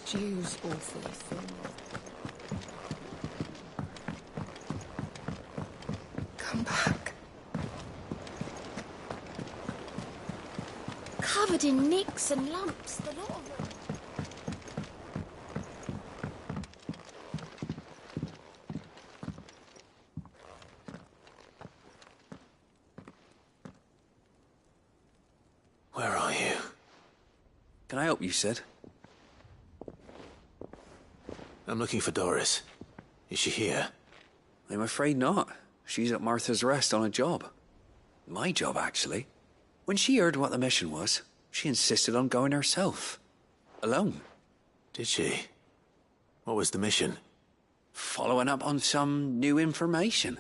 Stew's awfully full. Come back. Covered in nicks and lumps, the lot of them. Where are you? Can I help you, Sid? I'm looking for Doris. Is she here? I'm afraid not. She's at Martha's Rest on a job. My job, actually. When she heard what the mission was, she insisted on going herself. Alone. Did she? What was the mission? Following up on some new information.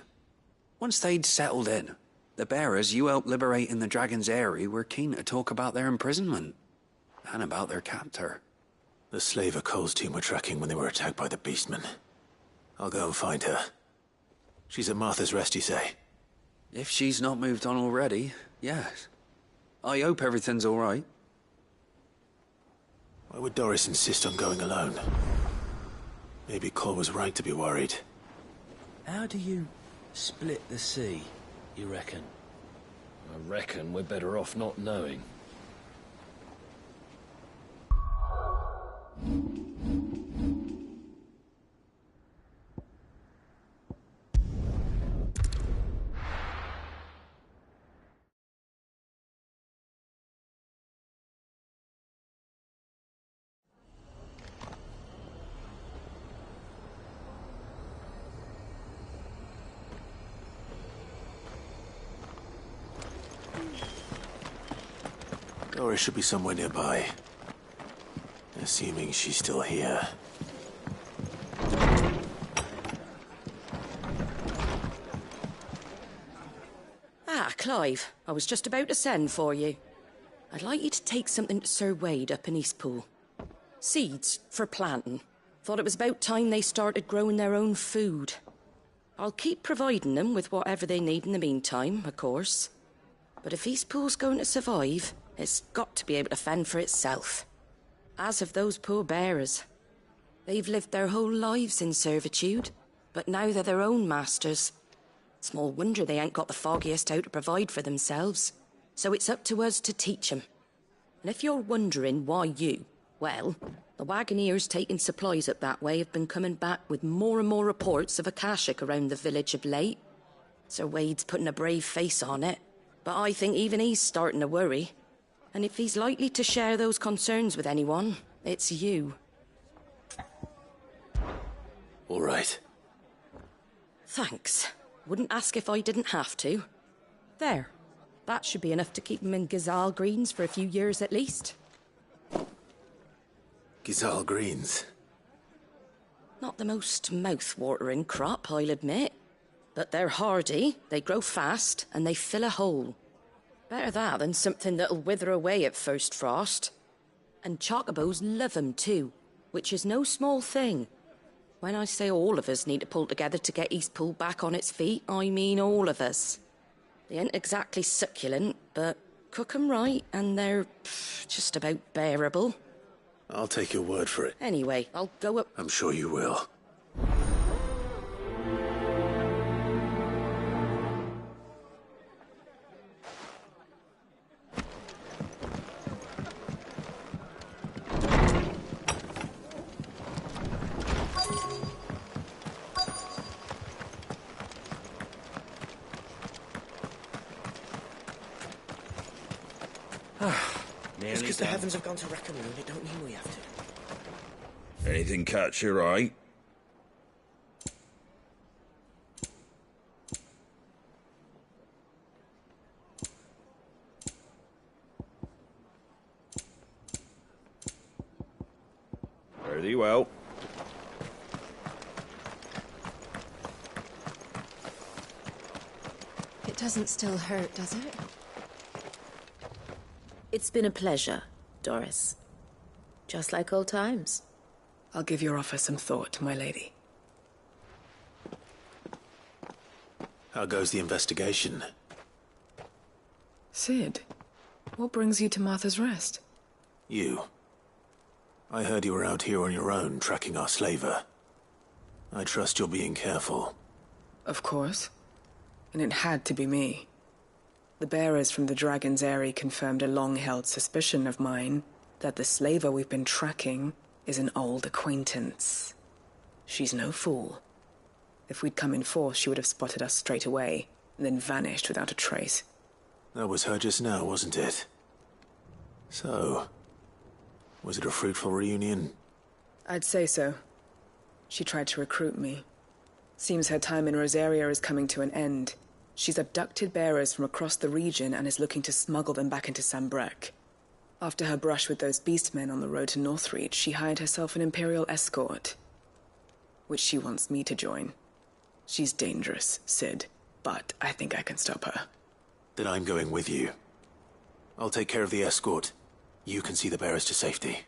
Once they'd settled in, the bearers you helped liberate in the Dragon's Eyrie were keen to talk about their imprisonment. And about their captor. The slaver Cole's team were tracking when they were attacked by the Beastmen. I'll go and find her. She's at Martha's Rest, you say? If she's not moved on already, yes. I hope everything's all right. Why would Doris insist on going alone? Maybe Cole was right to be worried. How do you split the sea, you reckon? I reckon we're better off not knowing. Doris should be somewhere nearby. Assuming she's still here. Ah, Clive. I was just about to send for you. I'd like you to take something to Sir Wade up in Eastpool. Seeds for planting. Thought it was about time they started growing their own food. I'll keep providing them with whatever they need in the meantime, of course. But if Eastpool's going to survive, it's got to be able to fend for itself. As have those poor bearers. They've lived their whole lives in servitude, but now they're their own masters. Small wonder they ain't got the foggiest how to provide for themselves. So it's up to us to teach 'em. And if you're wondering why you, well, the wagoneers taking supplies up that way have been coming back with more and more reports of Akashic around the village of late. Sir Wade's putting a brave face on it, but I think even he's starting to worry. And if he's likely to share those concerns with anyone, it's you. All right. Thanks. Wouldn't ask if I didn't have to. There. That should be enough to keep him in Gazal Greens for a few years at least. Gazal Greens. Not the most mouth-watering crop, I'll admit. But they're hardy, they grow fast, and they fill a hole. Better that than something that'll wither away at first frost. And chocobos love 'em too, which is no small thing. When I say all of us need to pull together to get Eastpool back on its feet, I mean all of us. They ain't exactly succulent, but cook 'em right and they're just about bearable. I'll take your word for it. Anyway, I'll go up... I'm sure you will. Just because the heavens have gone to wreck 'em, it don't mean we have to. Anything catch your eye? Very well. It doesn't still hurt, does it? It's been a pleasure, Doris. Just like old times. I'll give your offer some thought, my lady. How goes the investigation? Sid, what brings you to Martha's Rest? You. I heard you were out here on your own, tracking our slaver. I trust you're being careful. Of course. And it had to be me. The bearers from the Dragon's Eyrie confirmed a long-held suspicion of mine that the slaver we've been tracking is an old acquaintance. She's no fool. If we'd come in force, she would have spotted us straight away, and then vanished without a trace. That was her just now, wasn't it? So, was it a fruitful reunion? I'd say so. She tried to recruit me. Seems her time in Rosaria is coming to an end. She's abducted bearers from across the region and is looking to smuggle them back into Sambrec. After her brush with those beastmen on the road to Northreach, she hired herself an Imperial escort, which she wants me to join. She's dangerous, Sid, but I think I can stop her. Then I'm going with you. I'll take care of the escort. You can see the bearers to safety.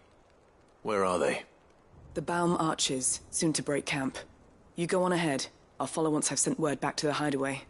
Where are they? The Baum Archers, soon to break camp. You go on ahead. I'll follow once I've sent word back to the hideaway.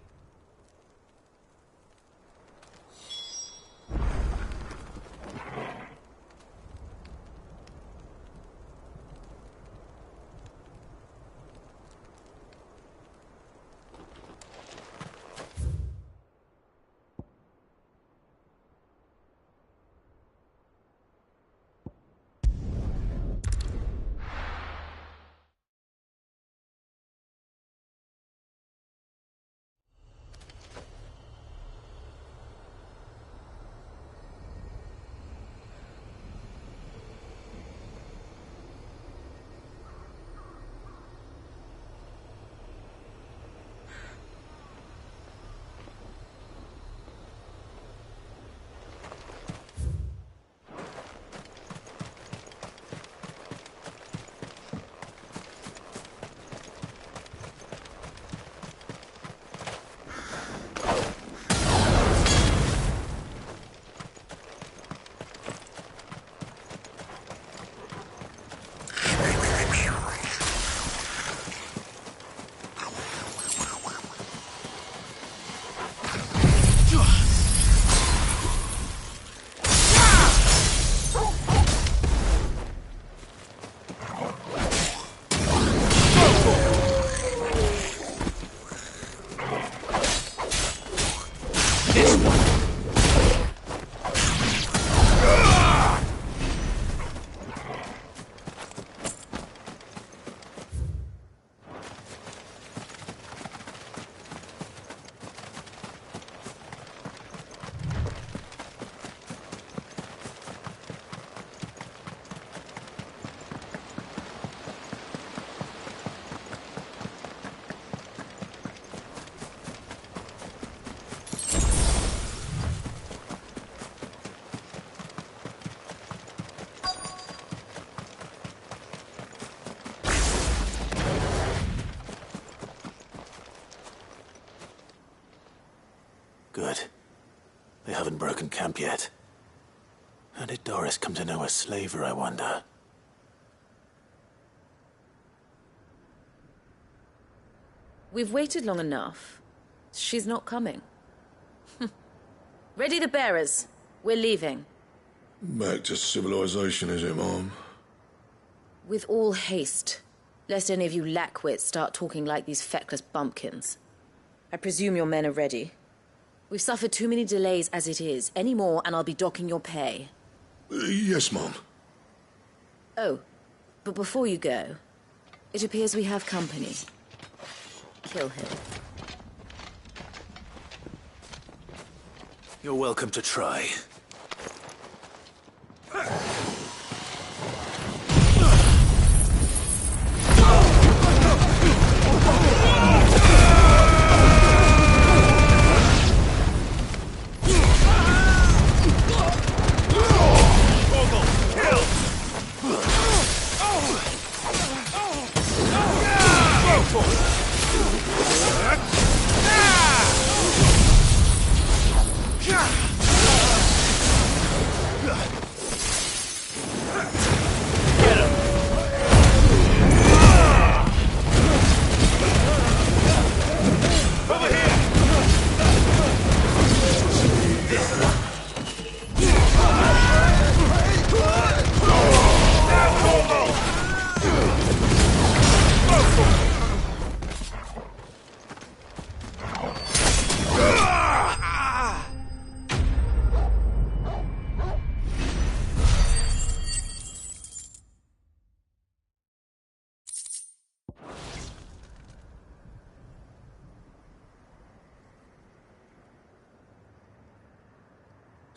Good. They haven't broken camp yet. How did Doris come to know a slaver, I wonder? We've waited long enough. She's not coming. Ready the bearers. We're leaving. Back to civilization, is it, Mom? With all haste. Lest any of you lackwits start talking like these feckless bumpkins. I presume your men are ready. We've suffered too many delays as it is. Any more and I'll be docking your pay. Yes, Mom. Oh, but before you go, it appears we have company. Kill him. You're welcome to try.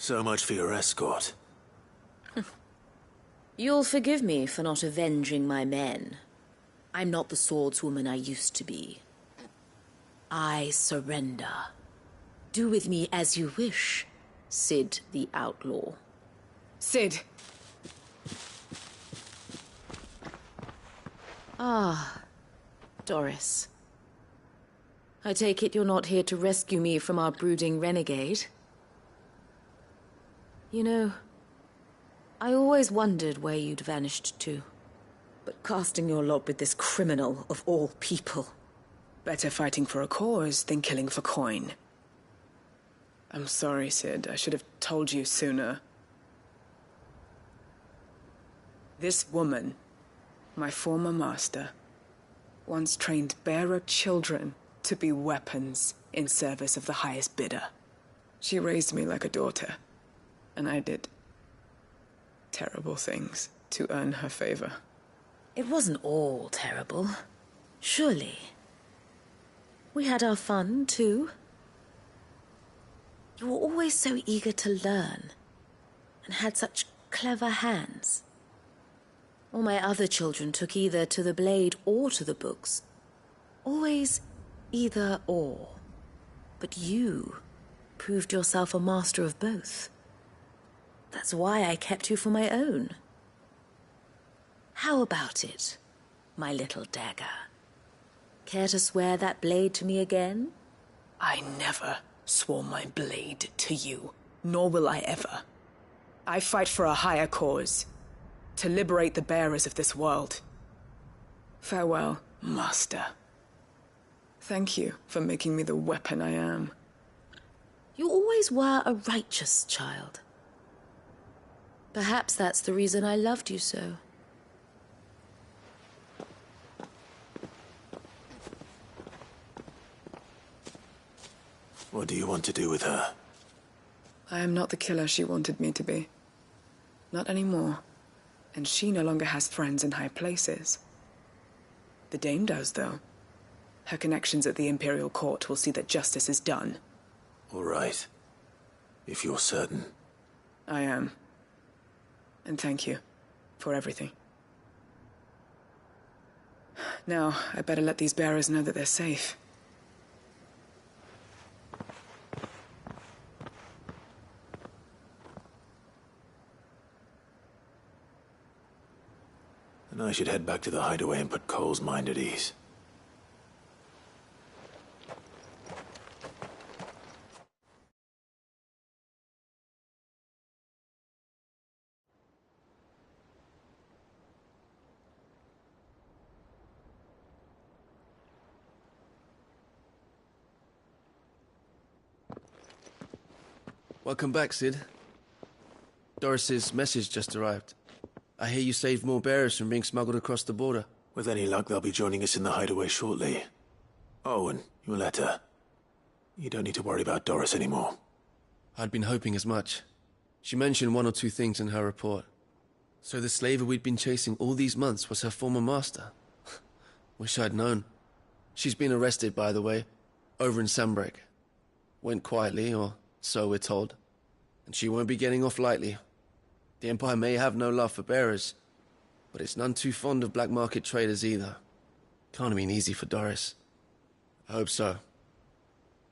So much for your escort. You'll forgive me for not avenging my men. I'm not the swordswoman I used to be. I surrender. Do with me as you wish, Sid the Outlaw. Sid! Ah, Doris. I take it you're not here to rescue me from our brooding renegade? You know, I always wondered where you'd vanished to. But casting your lot with this criminal of all people... Better fighting for a cause than killing for coin. I'm sorry, Sid. I should have told you sooner. This woman, my former master, once trained bearer children to be weapons in service of the highest bidder. She raised me like a daughter, and I did terrible things to earn her favor. It wasn't all terrible, surely. We had our fun, too. You were always so eager to learn, and had such clever hands. All my other children took either to the blade or to the books. Always either or. But you proved yourself a master of both. That's why I kept you for my own. How about it, my little dagger? Care to swear that blade to me again? I never swore my blade to you, nor will I ever. I fight for a higher cause, to liberate the bearers of this world. Farewell, Master. Thank you for making me the weapon I am. You always were a righteous child. Perhaps that's the reason I loved you so. What do you want to do with her? I am not the killer she wanted me to be. Not anymore. And she no longer has friends in high places. The Dame does, though. Her connections at the Imperial Court will see that justice is done. All right. If you're certain. I am. And thank you for everything. Now, I better let these bearers know that they're safe. And I should head back to the hideaway and put Cole's mind at ease. Welcome back, Sid. Doris's message just arrived. I hear you saved more bearers from being smuggled across the border. With any luck, they'll be joining us in the hideaway shortly. Oh, and your letter. You don't need to worry about Doris anymore. I'd been hoping as much. She mentioned one or two things in her report. So the slaver we'd been chasing all these months was her former master. Wish I'd known. She's been arrested, by the way, over in Sandbreak. Went quietly, or so we're told. And she won't be getting off lightly. The Empire may have no love for bearers, but it's none too fond of black market traders either. Can't have been easy for Doris. I hope so.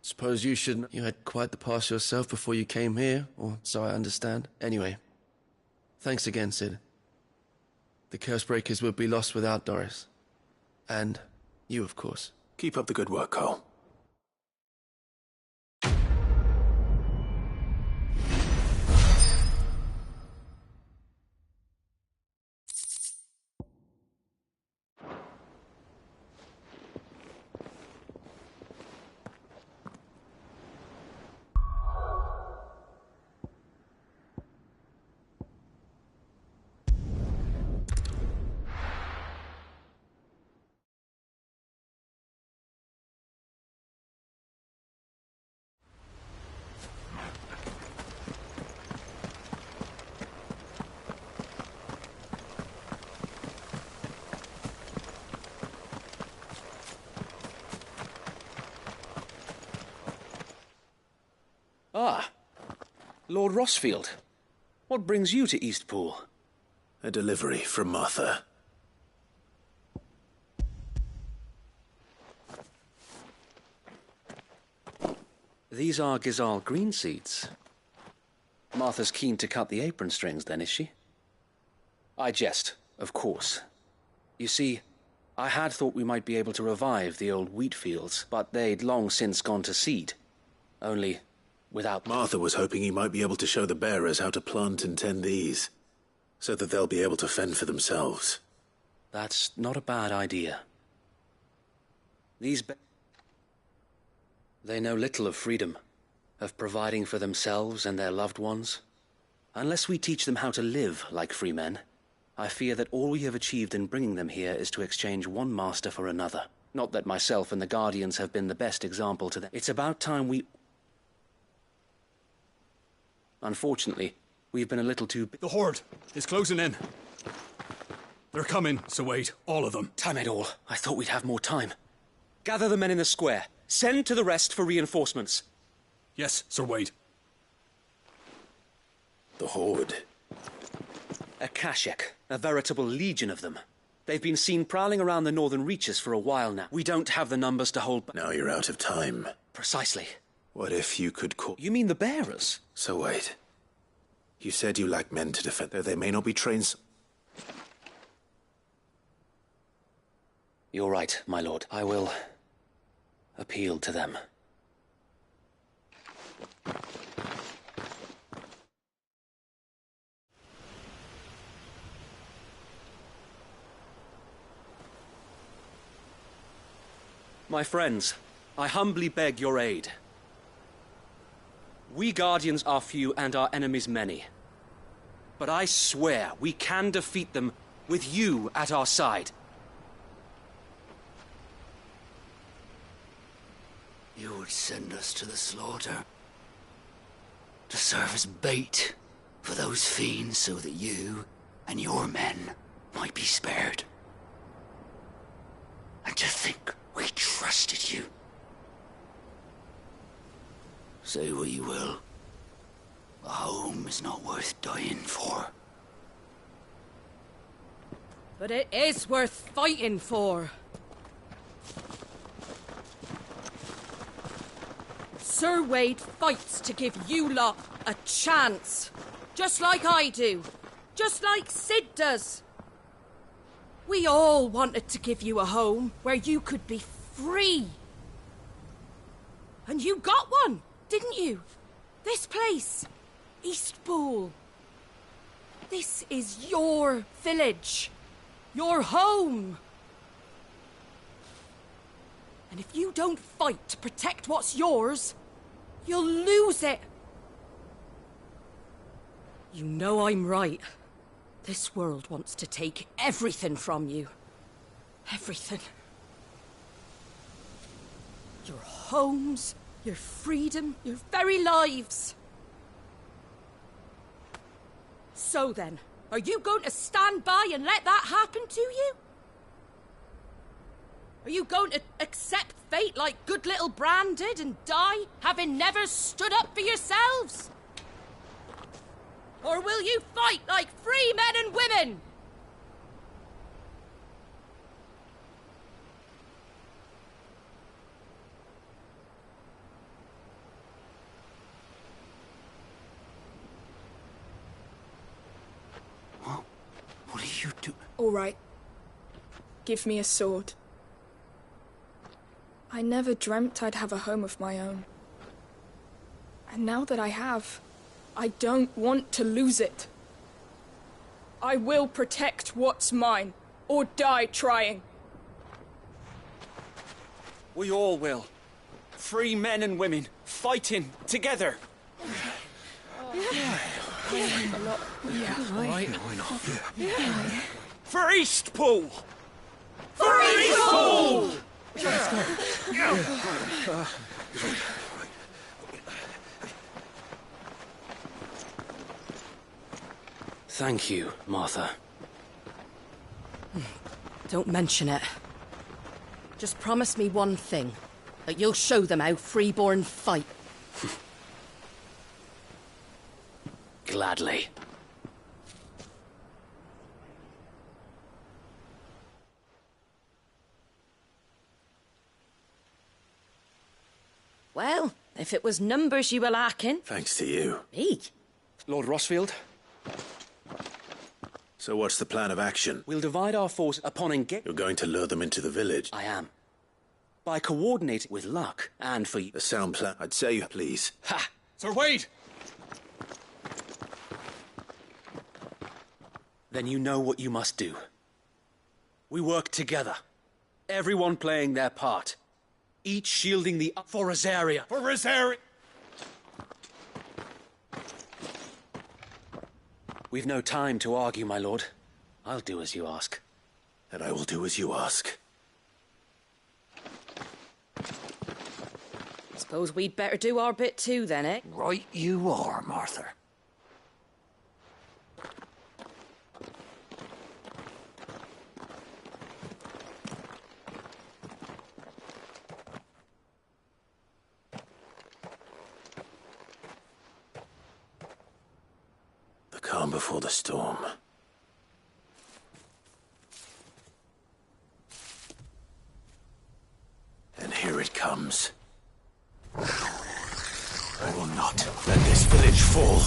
Suppose you shouldn't. You had quite the past yourself before you came here, or so I understand. Anyway, thanks again, Sid. The Cursebreakers would be lost without Doris. And you, of course. Keep up the good work, Cole. Lord Rossfield, what brings you to Eastpool? A delivery from Martha. These are Gizal green seeds. Martha's keen to cut the apron strings then, is she? I jest, of course. You see, I had thought we might be able to revive the old wheat fields, but they'd long since gone to seed. Only, without... Martha was hoping he might be able to show the bearers how to plant and tend these, so that they'll be able to fend for themselves. That's not a bad idea. They know little of freedom, of providing for themselves and their loved ones. Unless we teach them how to live like free men, I fear that all we have achieved in bringing them here is to exchange one master for another. Not that myself and the Guardians have been the best example to them. It's about time we... Unfortunately, we've been a little too... The Horde is closing in. They're coming, so wait, all of them. Damn it all. I thought we'd have more time. Gather the men in the square. Send to the rest for reinforcements. Yes, Sir Wade. The Horde. A Kashek, a veritable legion of them. They've been seen prowling around the northern reaches for a while now. We don't have the numbers to hold back. Now you're out of time. Precisely. What if you could call... You mean the bearers? So wait. You said you lack men to defend, though they may not be trained... You're right, my lord. I will... appeal to them. My friends, I humbly beg your aid. We Guardians are few and our enemies many. But I swear we can defeat them with you at our side. You would send us to the slaughter, to serve as bait for those fiends so that you and your men might be spared. And to think we trusted you. Say what you will, a home is not worth dying for. But it is worth fighting for. Sir Wade fights to give you lot a chance. Just like I do. Just like Sid does. We all wanted to give you a home where you could be free. And you got one, didn't you? This place, Eastpool. This is your village. Your home. And if you don't fight to protect what's yours, you'll lose it. You know I'm right. This world wants to take everything from you. Everything. Your homes, your freedom, your very lives. So then, are you going to stand by and let that happen to you? Are you going to accept fate like good little Bran did and die, having never stood up for yourselves? Or will you fight like free men and women? What are you doing? All right. Give me a sword. I never dreamt I'd have a home of my own. And now that I have, I don't want to lose it. I will protect what's mine, or die trying. We all will. Free men and women, fighting together. For Eastpool! For Eastpool! Thank you, Martha. Don't mention it. Just promise me one thing. That you'll show them how freeborn fight. Gladly. Well, if it was numbers you were lacking... Thanks to you. Me? Lord Rossfield, So what's the plan of action? we'll divide our force upon engage... You're going to lure them into the village? I am. By coordinating with luck, and for... A sound plan. I'd say, please. Ha! Sir Wade! Then you know what you must do. We work together. Everyone playing their part. Each shielding the... For Rosaria! For Rosaria! We've no time to argue, my lord. I'll do as you ask. And I will do as you ask. Suppose we'd better do our bit too, then, eh? Right you are, Martha. The calm before the storm. And here it comes. I will not let this village fall.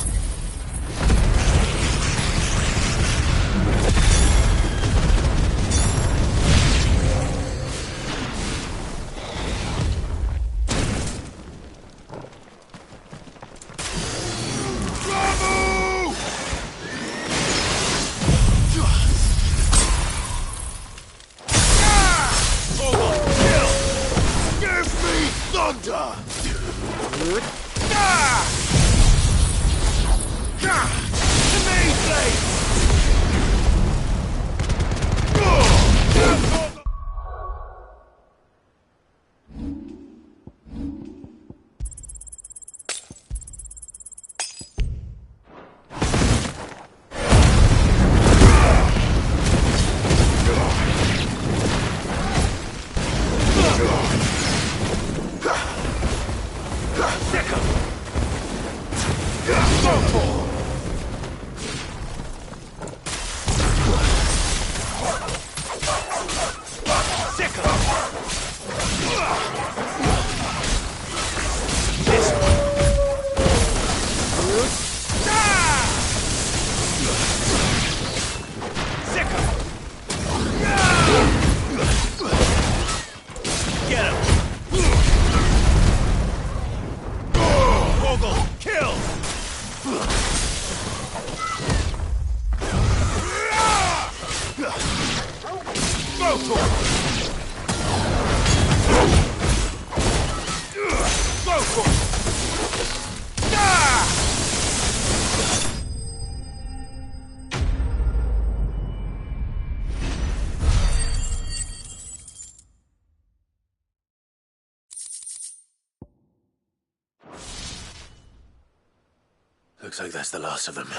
Looks like that's the last of them.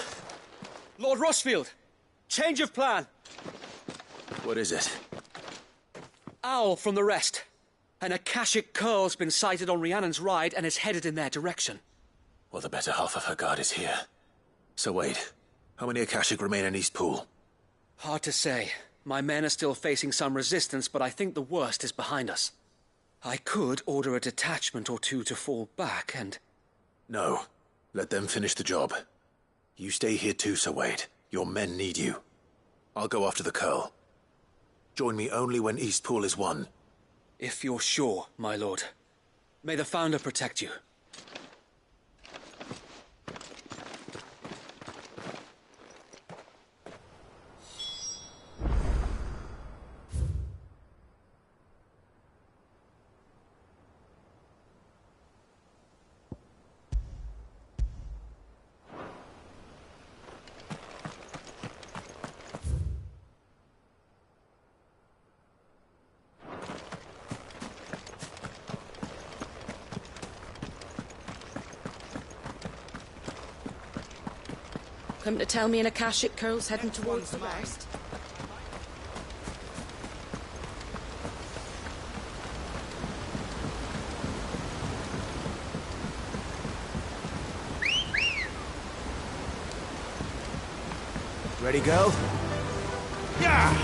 Lord Rossfield! Change of plan! What is it? Owl from the rest. An Akashic curl's been sighted on Rhiannon's ride and is headed in their direction. Well, the better half of her guard is here. So wait, how many Akashic remain in East Pool? Hard to say. My men are still facing some resistance, but I think the worst is behind us. I could order a detachment or two to fall back and... No. Let them finish the job. You stay here too, Sir Wade. Your men need you. I'll go after the curl. Join me only when East Pool is won. If you're sure, my lord. May the Founder protect you. Come to tell me an Akashic curl's heading towards the west? Ready, girl? Yeah!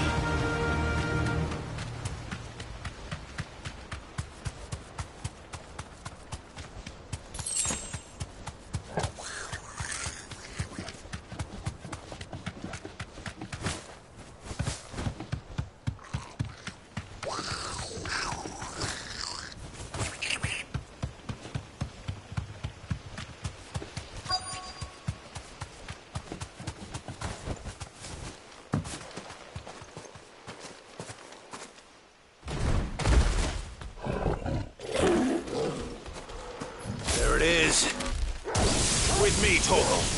There it is. With me, Torgal.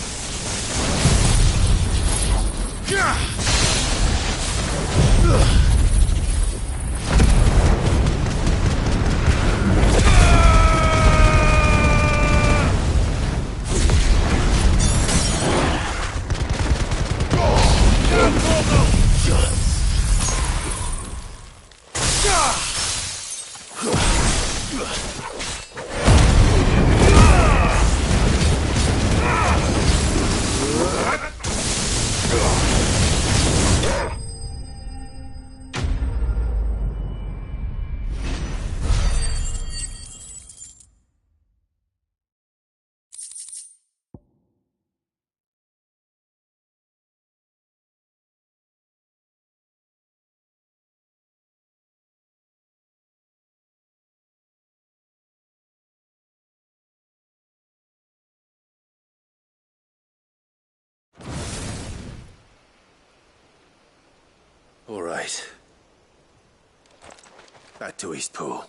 All right. Back to Eastpool.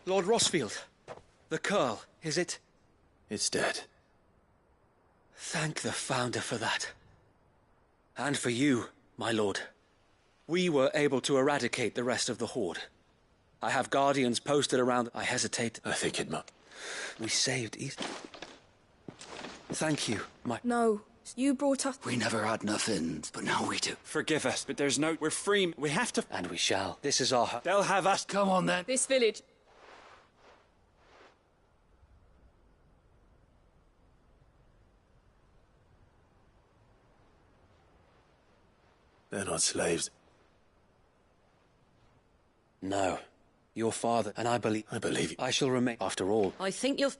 Lord Rossfield, the Curl, is it? It's dead. Thank the Founder for that. And for you, my lord. We were able to eradicate the rest of the Horde. I have guardians posted around. I hesitate. I think it might. We saved East. Thank you, my... No, you brought us... We never had nothing, but now we do. Forgive us, but there's no... We're free. We have to... And we shall. This is our... They'll have us. Come on, then. This village... They're not slaves. No. Your father, and I believe you. I shall remain, after all. I think you'll...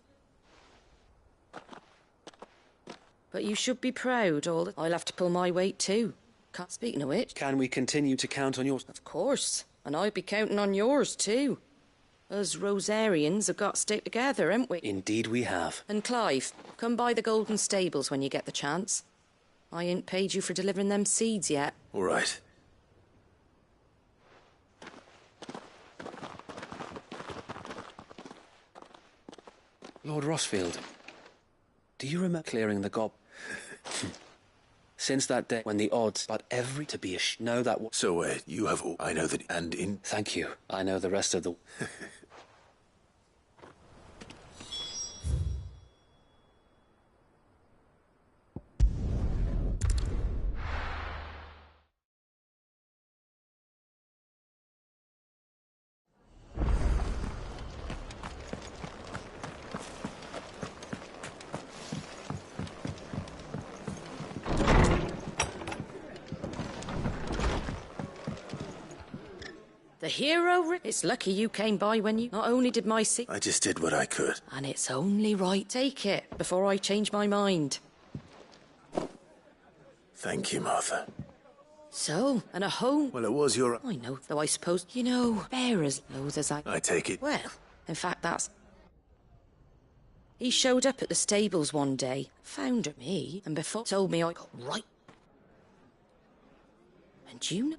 But you should be proud, I'll have to pull my weight too. Speaking of which... Can we continue to count on yours? Of course. And I'd be counting on yours too. Us Rosarians have got to stick together, haven't we? Indeed we have. And Clive, come by the Golden Stables when you get the chance. I ain't paid you for delivering them seeds yet. All right. Lord Rossfield, do you remember clearing the gob? Since that day when the odds, but every to be a know that... So wait, you have all... I know that... And in... Thank you. I know the rest of the... The hero... It's lucky you came by when you... Not only did my seed... I just did what I could. And it's only right. Take it, before I change my mind. Thank you, Martha. So, and a home... Well, it was your... I know, though I suppose... You know, bearers knows as I take it. Well, in fact, that's... He showed up at the stables one day, found me, and before told me I got right. And you know...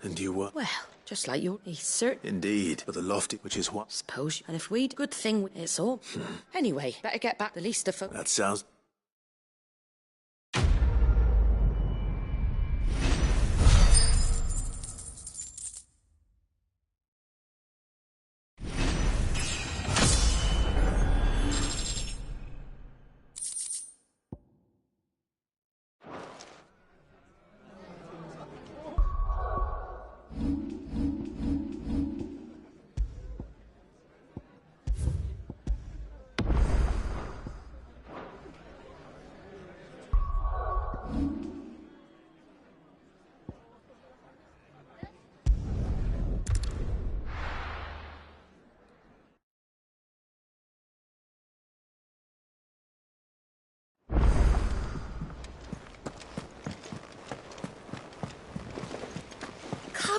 And you were... Well, just like you're... He's certain... Indeed, but the lofty, which is what... Suppose... And if we'd... Good thing, it's all... Anyway, better get back the least of... That sounds...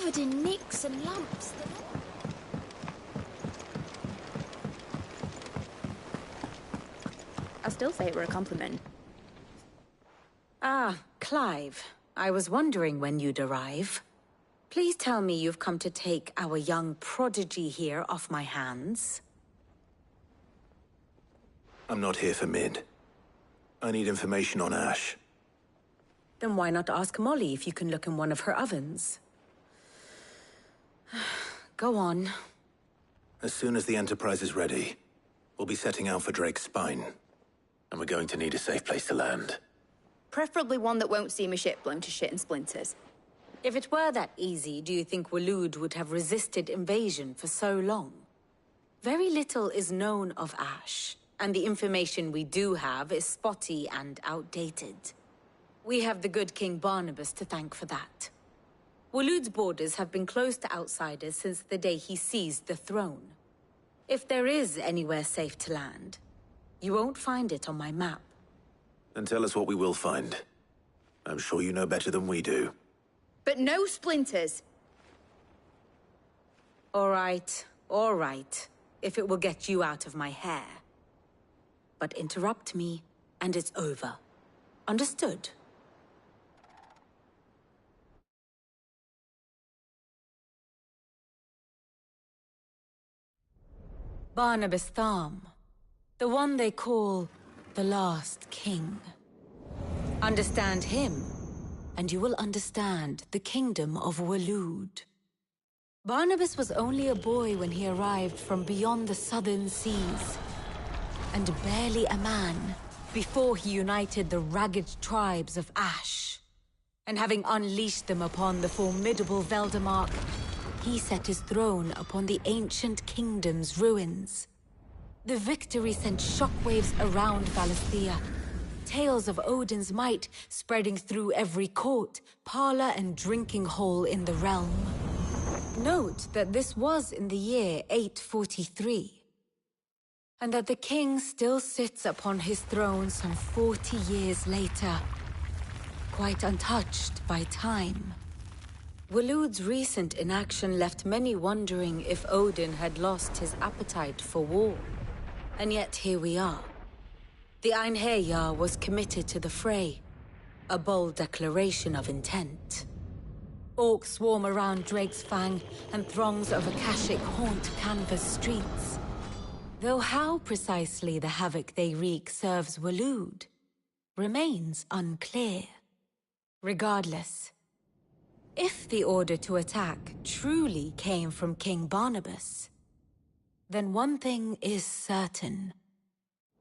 covered in nicks and lumps. I'll still say it were a compliment. Ah, Clive. I was wondering when you'd arrive. Please tell me you've come to take our young prodigy here off my hands. I'm not here for Mid. I need information on Ash. Then why not ask Molly if you can look in one of her ovens? Go on. As soon as the Enterprise is ready, we'll be setting out for Dragonsbane. And we're going to need a safe place to land. Preferably one that won't see my ship blown to shit and splinters. If it were that easy, do you think Waloed would have resisted invasion for so long? Very little is known of Ash, and the information we do have is spotty and outdated. We have the good King Barnabas to thank for that. Waloed's borders have been closed to outsiders since the day he seized the throne. If there is anywhere safe to land, you won't find it on my map. Then tell us what we will find. I'm sure you know better than we do. But no splinters! All right, if it will get you out of my hair. But interrupt me, and it's over. Understood? Barnabas Tharm, the one they call the Last King. Understand him, and you will understand the kingdom of Waloed. Barnabas was only a boy when he arrived from beyond the southern seas, and barely a man before he united the ragged tribes of Ash. And having unleashed them upon the formidable Veldamark, he set his throne upon the ancient kingdom's ruins. The victory sent shockwaves around Valisthea, tales of Odin's might spreading through every court, parlor, and drinking hole in the realm. Note that this was in the year 843, and that the king still sits upon his throne some 40 years later, quite untouched by time. Waloed's recent inaction left many wondering if Odin had lost his appetite for war. And yet here we are. The Einherjar was committed to the fray, a bold declaration of intent. Orcs swarm around Drake's Fang, and throngs of Akashic haunt Canva's streets. Though how precisely the havoc they wreak serves Waloed remains unclear. Regardless, if the order to attack truly came from King Barnabas, then one thing is certain.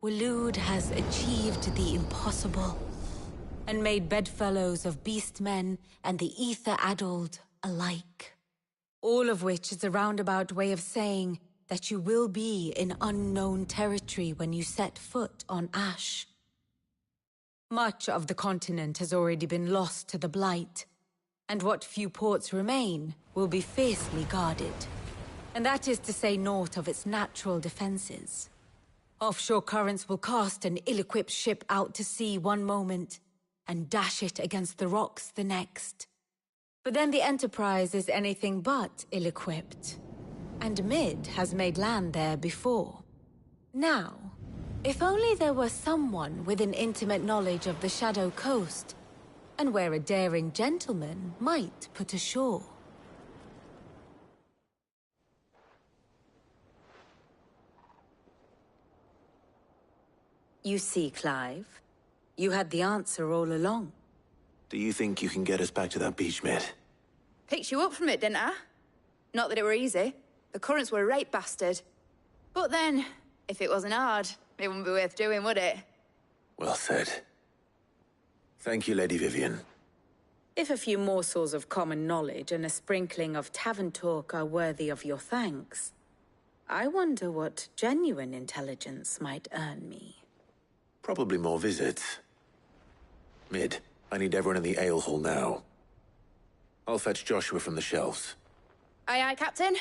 Waloed has achieved the impossible, and made bedfellows of beastmen and the ether-addled alike. All of which is a roundabout way of saying that you will be in unknown territory when you set foot on Ash. Much of the continent has already been lost to the Blight, and what few ports remain will be fiercely guarded. And that is to say naught of its natural defenses. Offshore currents will cast an ill-equipped ship out to sea one moment, and dash it against the rocks the next. But then the Enterprise is anything but ill-equipped, and Mid has made land there before. Now, if only there were someone with an intimate knowledge of the Shadow Coast, and where a daring gentleman might put ashore. You see, Clive, you had the answer all along. Do you think you can get us back to that beach, Mid? Picked you up from it, didn't I? Not that it were easy. The currents were a right bastard. But then, if it wasn't hard, it wouldn't be worth doing, would it? Well said. Thank you, Lady Vivian. If a few morsels of common knowledge and a sprinkling of tavern talk are worthy of your thanks, I wonder what genuine intelligence might earn me. Probably more visits. Mid, I need everyone in the ale hall now. I'll fetch Joshua from the shelves. Aye, aye, Captain.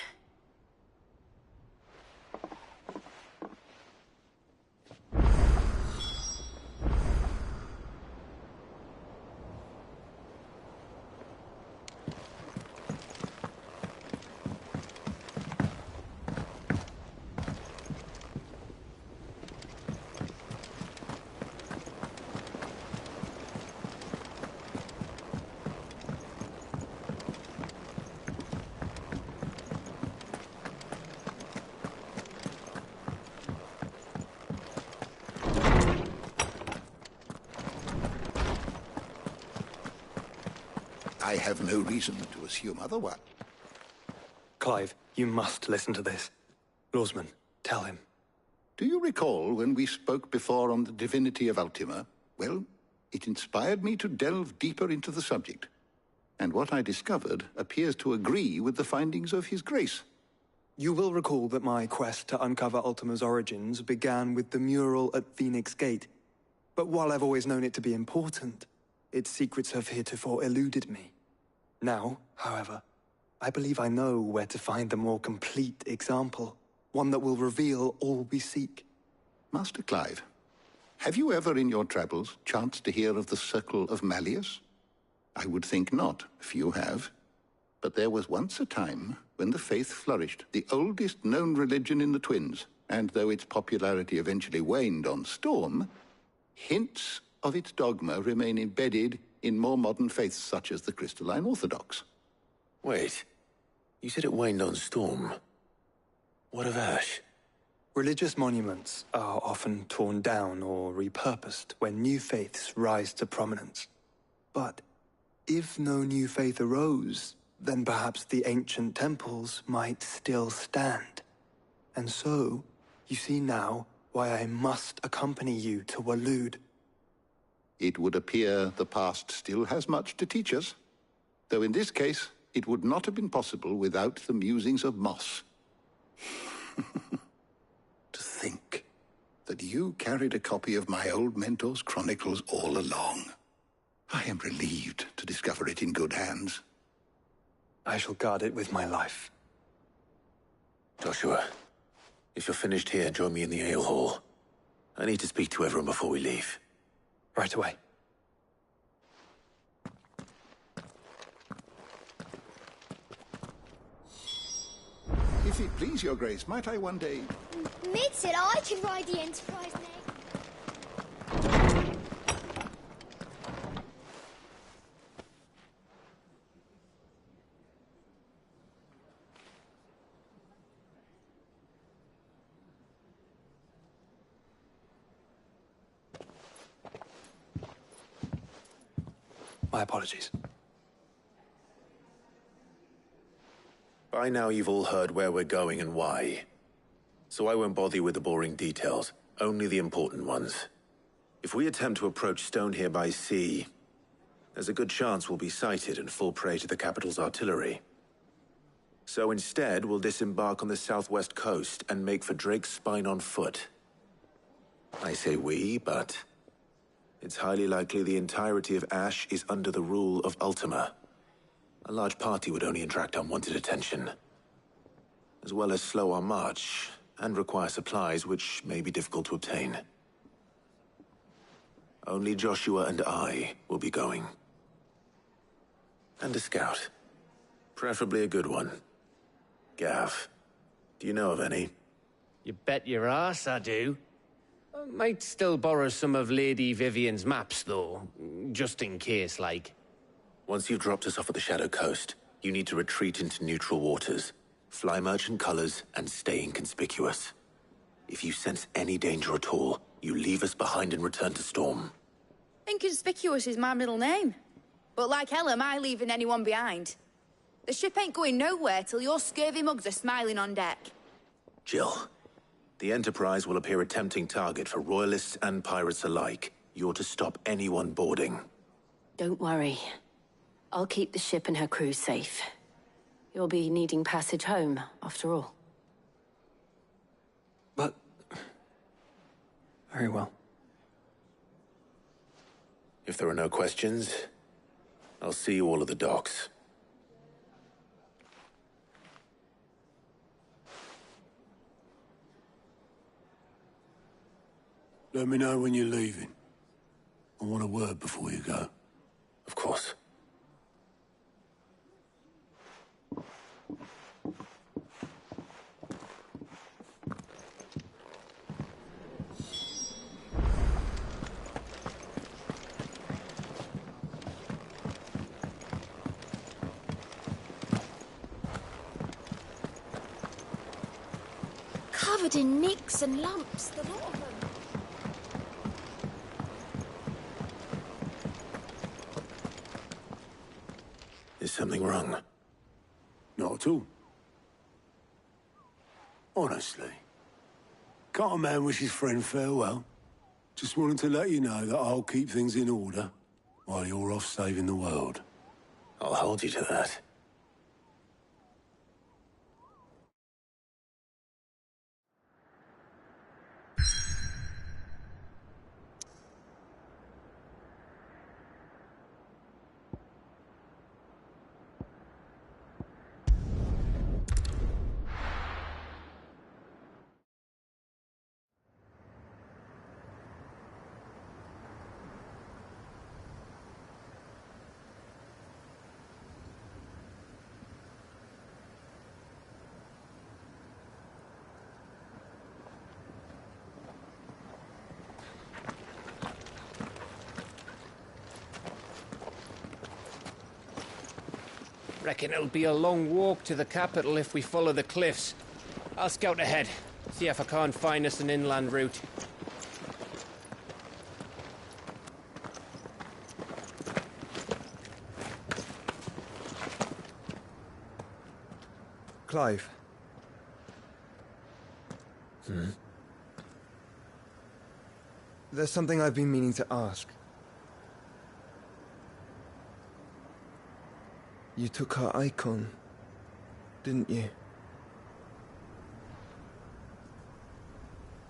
I have no reason to assume otherwise. Clive, you must listen to this. Lawsman, tell him. Do you recall when we spoke before on the divinity of Ultima? Well, it inspired me to delve deeper into the subject. And what I discovered appears to agree with the findings of His Grace. You will recall that my quest to uncover Ultima's origins began with the mural at Phoenix Gate. But while I've always known it to be important, its secrets have heretofore eluded me. Now, however, I believe I know where to find the more complete example, one that will reveal all we seek. Master Clive, have you ever in your travels chanced to hear of the Circle of Malleus? I would think not, if you have. But there was once a time when the faith flourished, the oldest known religion in the Twins, and though its popularity eventually waned on Storm, hints of its dogma remain embedded in more modern faiths such as the Crystalline Orthodox. Wait, you said it waned on Storm. What of Ash? Religious monuments are often torn down or repurposed when new faiths rise to prominence. But if no new faith arose, then perhaps the ancient temples might still stand. And so, you see now why I must accompany you to Waloed. It would appear the past still has much to teach us, though in this case, it would not have been possible without the musings of Moss. To think that you carried a copy of my old mentor's chronicles all along. I am relieved to discover it in good hands. I shall guard it with my life. Joshua, if you're finished here, join me in the ale hall. I need to speak to everyone before we leave. Right away. If it please your grace, might I one day... Mid said I could ride the Enterprise next. My apologies. By now you've all heard where we're going and why. So I won't bother you with the boring details, only the important ones. If we attempt to approach Stone here by sea, there's a good chance we'll be sighted and fall prey to the capital's artillery. So instead, we'll disembark on the southwest coast and make for Dragonsbane on foot. I say we, but it's highly likely the entirety of Ash is under the rule of Ultima. A large party would only attract unwanted attention, as well as slow our march and require supplies which may be difficult to obtain. Only Joshua and I will be going. And a scout. Preferably a good one. Gav, do you know of any? You bet your ass I do. Might still borrow some of Lady Vivian's maps, though, just in case, like. Once you've dropped us off at the Shadow Coast, you need to retreat into neutral waters, fly merchant colors, and stay inconspicuous. If you sense any danger at all, you leave us behind and return to Storm. Inconspicuous is my middle name. But like hell am I leaving anyone behind. The ship ain't going nowhere till your scurvy mugs are smiling on deck. Jill, the Enterprise will appear a tempting target for royalists and pirates alike. You're to stop anyone boarding. Don't worry. I'll keep the ship and her crew safe. You'll be needing passage home, after all. But... very well. If there are no questions, I'll see you all at the docks. Let me know when you're leaving. I want a word before you go. Of course. Covered in nicks and lumps, the lot of them. something wrong? Not at all. Honestly. Can't a man wish his friend farewell? Just wanted to let you know that I'll keep things in order while you're off saving the world. I'll hold you to that. Reckon it'll be a long walk to the capital if we follow the cliffs. I'll scout ahead, see if I can't find us an inland route. Clive. There's something I've been meaning to ask. You took her Eikon, didn't you?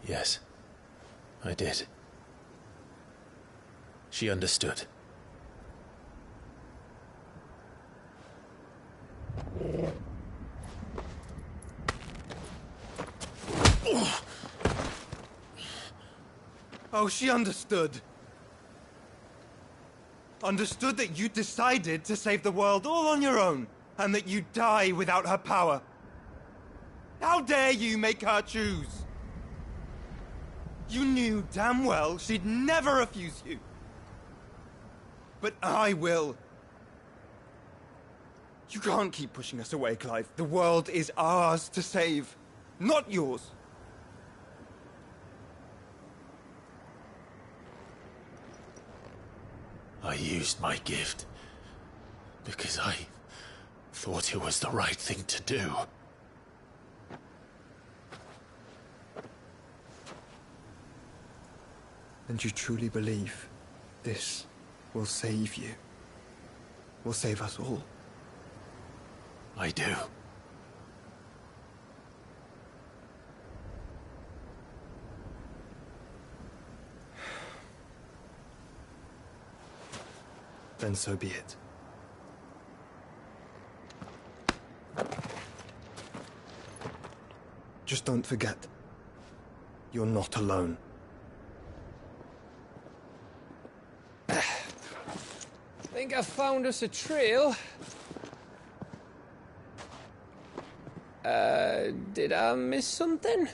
Yes, I did. She understood. Oh, she understood. Understood that you decided to save the world all on your own, and that you'd die without her power. How dare you make her choose? You knew damn well she'd never refuse you. But I will. You can't keep pushing us away, Clive. The world is ours to save, not yours. I used my gift because I thought it was the right thing to do. And you truly believe this will save you? Will save us all? I do. Then so be it. Just don't forget, you're not alone. Think I found us a trail. Did I miss something?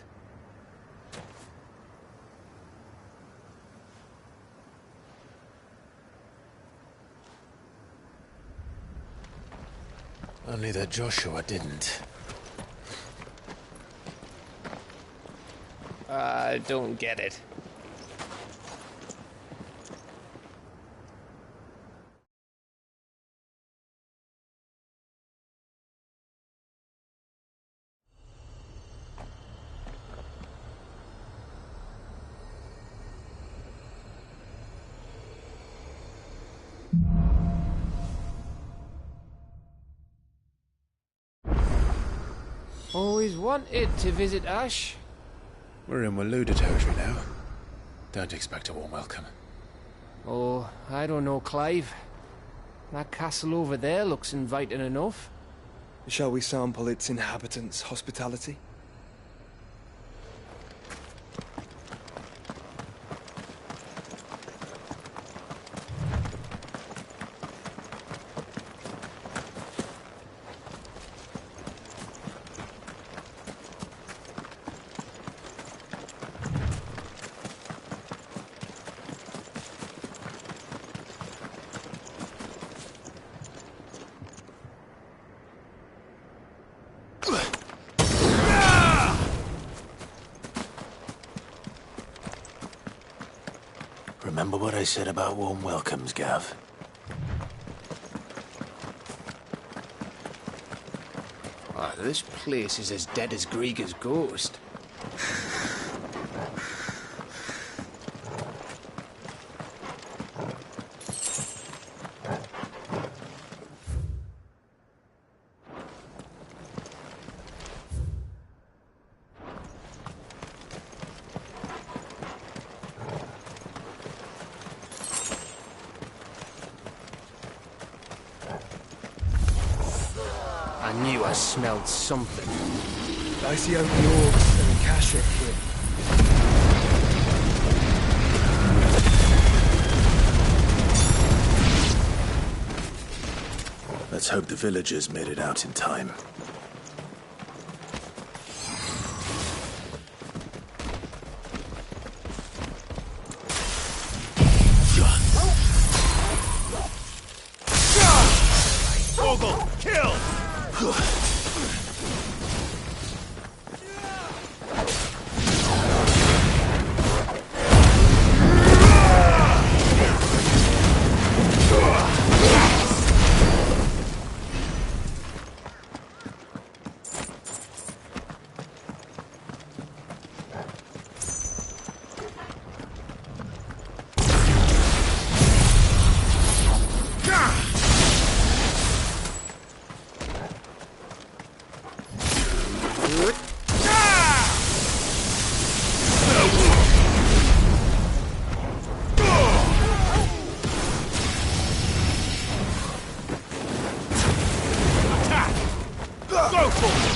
Only that Joshua didn't. I don't get it. Always wanted to visit Ash. We're in Waluda territory now. Don't expect a warm welcome. Oh, I don't know, Clive. That castle over there looks inviting enough. Shall we sample its inhabitants' hospitality? Remember what I said about warm welcomes, Gav? This place is as dead as Grieger's ghost. I knew I smelled something. I see only orcs and Kashik here. Let's hope the villagers made it out in time. Torgal, kill! Go for it!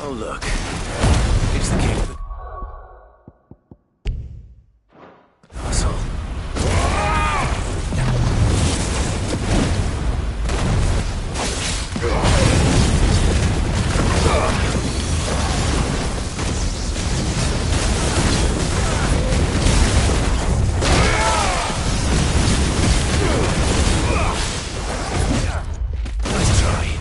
Oh, look. It's the king of the castle. Nice try.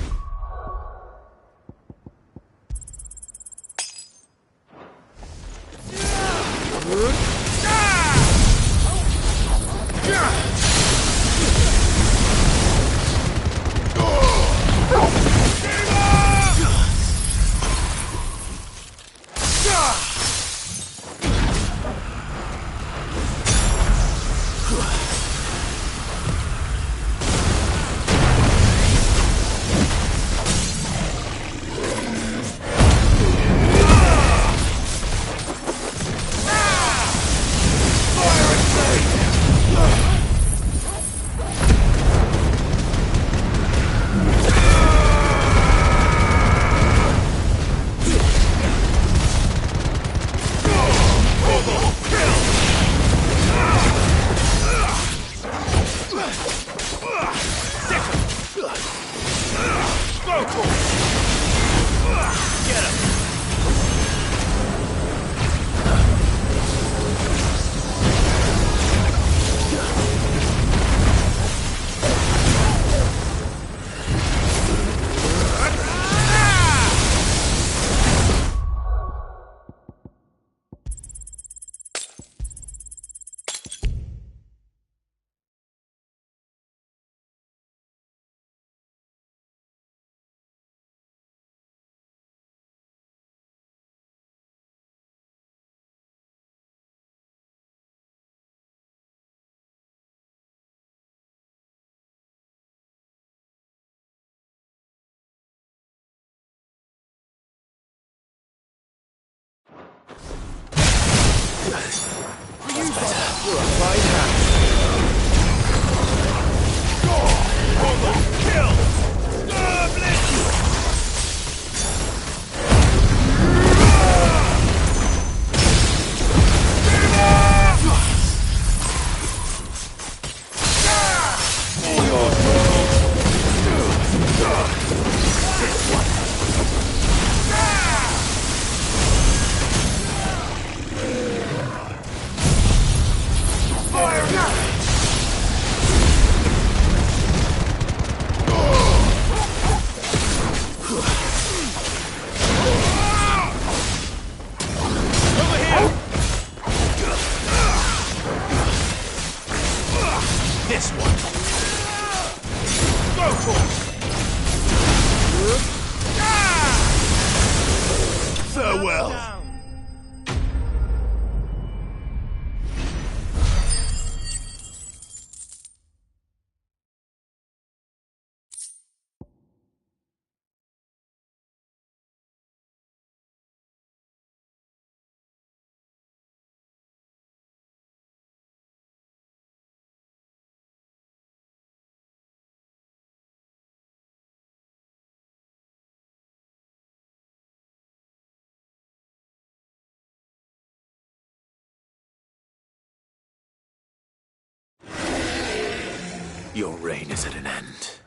This one. Go for it. Farewell. Your reign is at an end.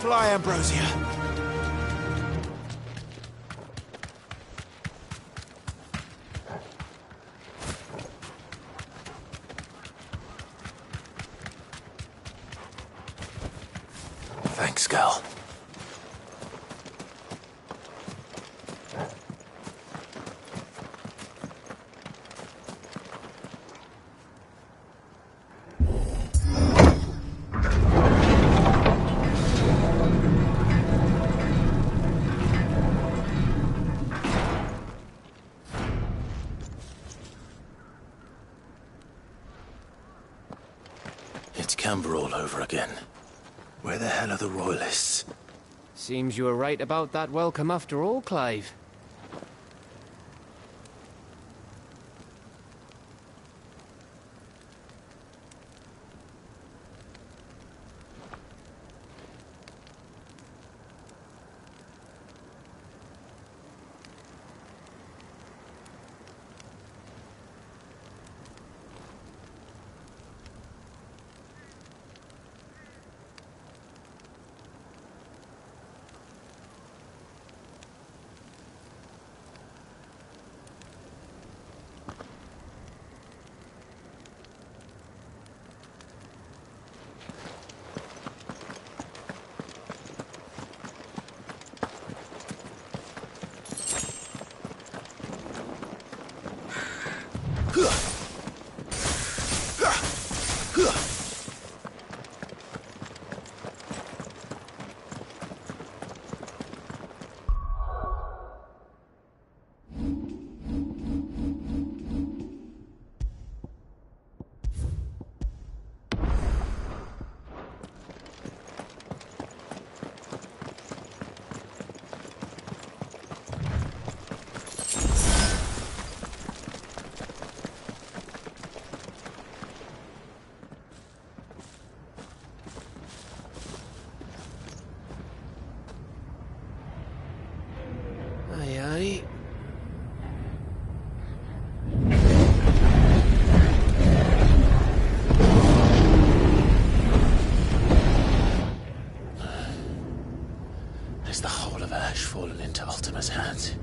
Fly, Ambrosia. Thanks, girl. It's Camber all over again. Where the hell are the Royalists? Seems you were right about that welcome after all, Clive. Has the whole of Ash fallen into Ultima's hands?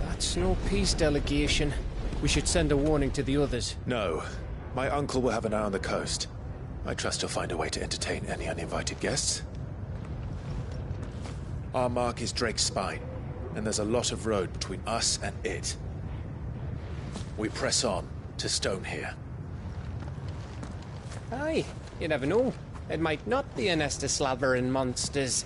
That's no peace delegation. We should send a warning to the others. No. My uncle will have an eye on the coast. I trust he'll find a way to entertain any uninvited guests. Our mark is Dragonsbane, and there's a lot of road between us and it. We press on to Stone here. Aye, you never know. It might not be a nest of slavering monsters.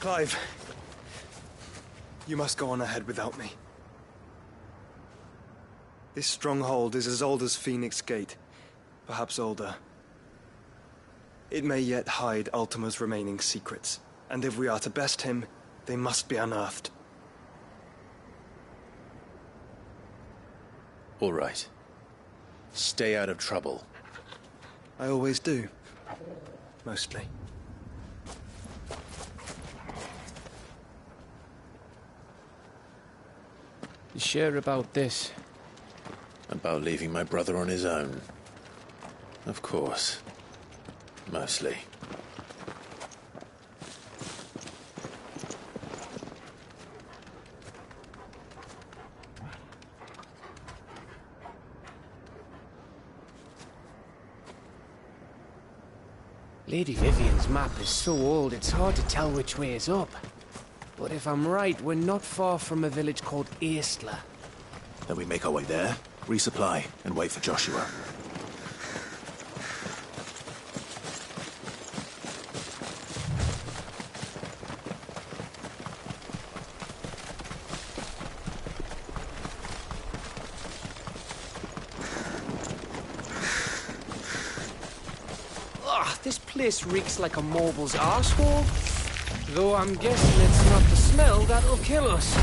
Clive, you must go on ahead without me. This stronghold is as old as Phoenix Gate, perhaps older. It may yet hide Ultima's remaining secrets, and if we are to best him, they must be unearthed. All right. Stay out of trouble. I always do. Mostly. You sure about this? About leaving my brother on his own? Of course. Mostly. Lady Vivian's map is so old it's hard to tell which way is up. But if I'm right, we're not far from a village called Eistla. Then we make our way there, resupply, and wait for Joshua. This place reeks like a mobile's arsehole. Though I'm guessing it's not the smell that'll kill us.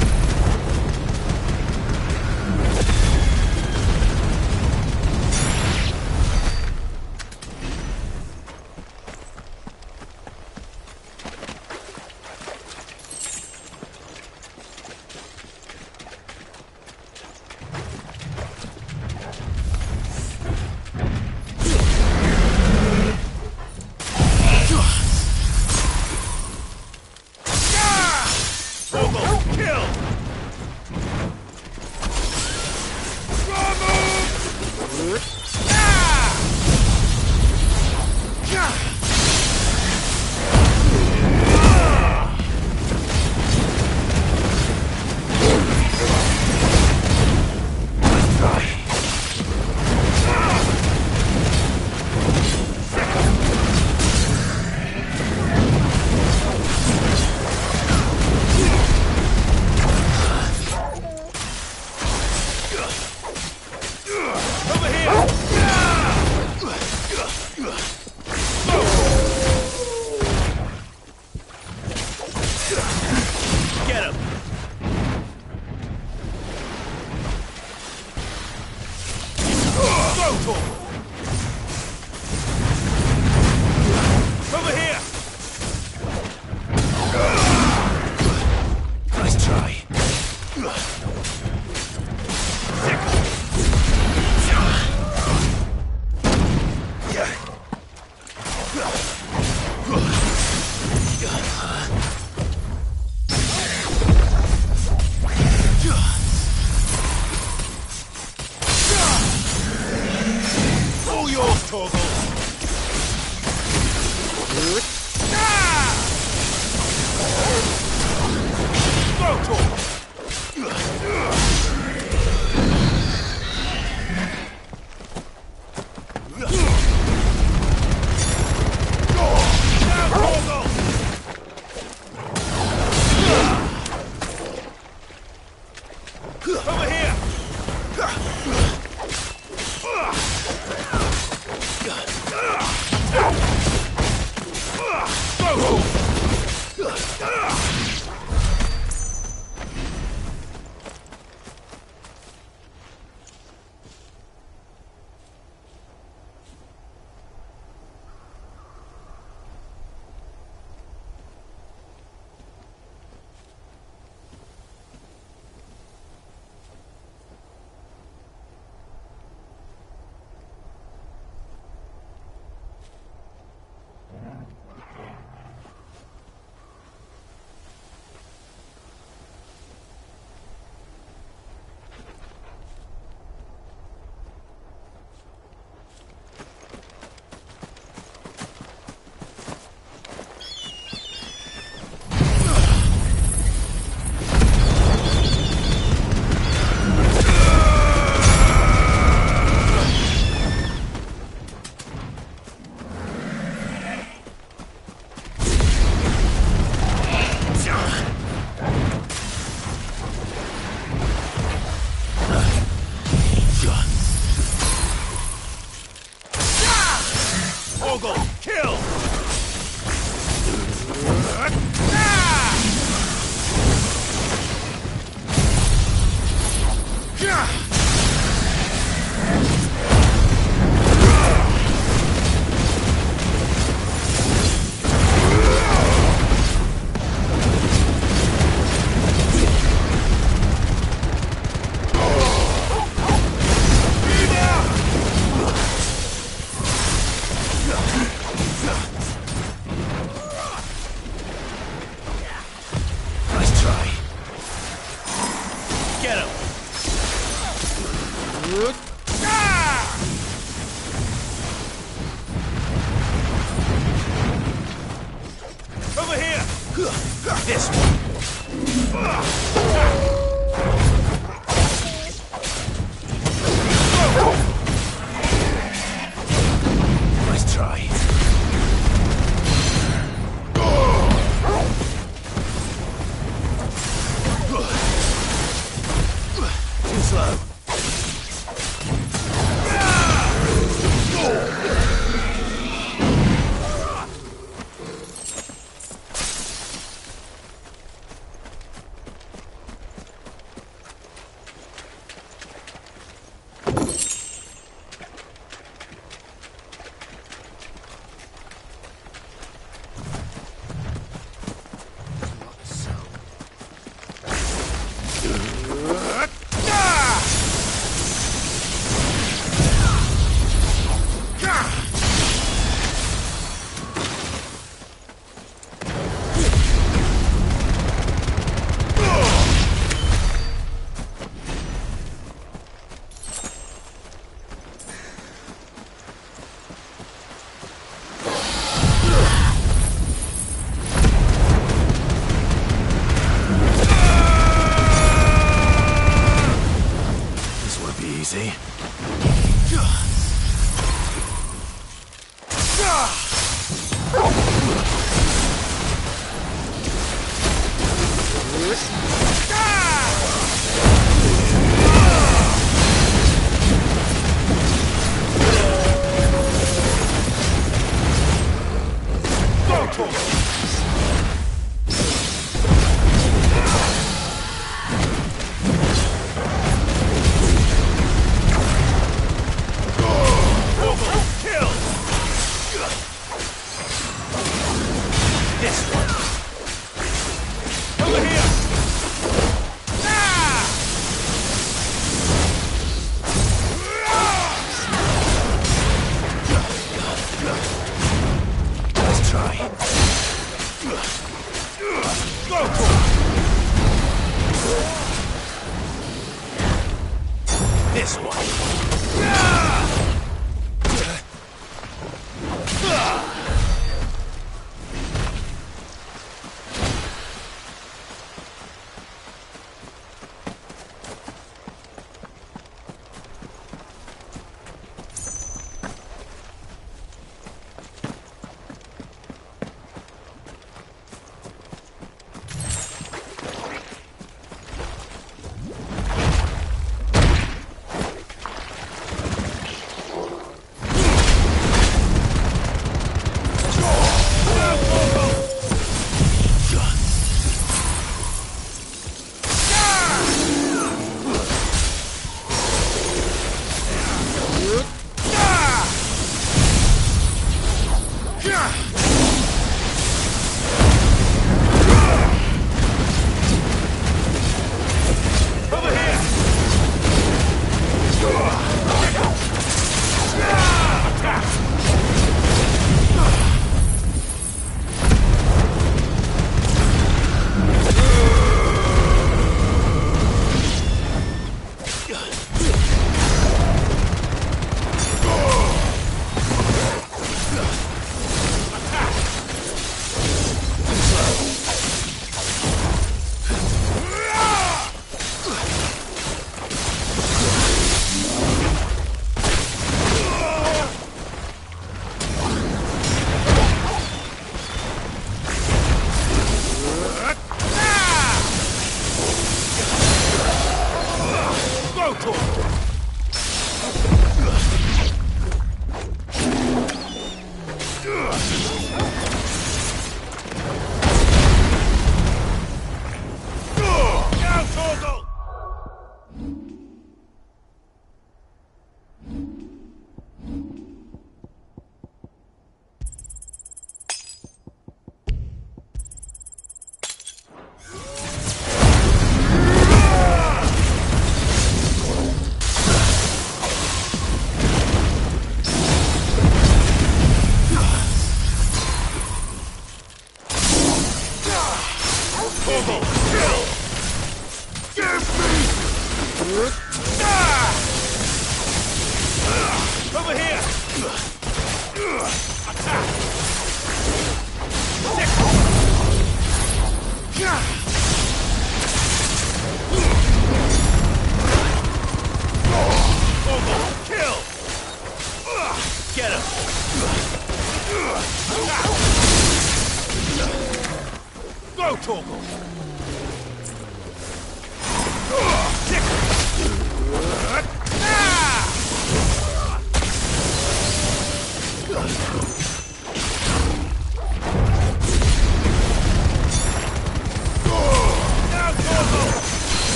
All yours, Torgal!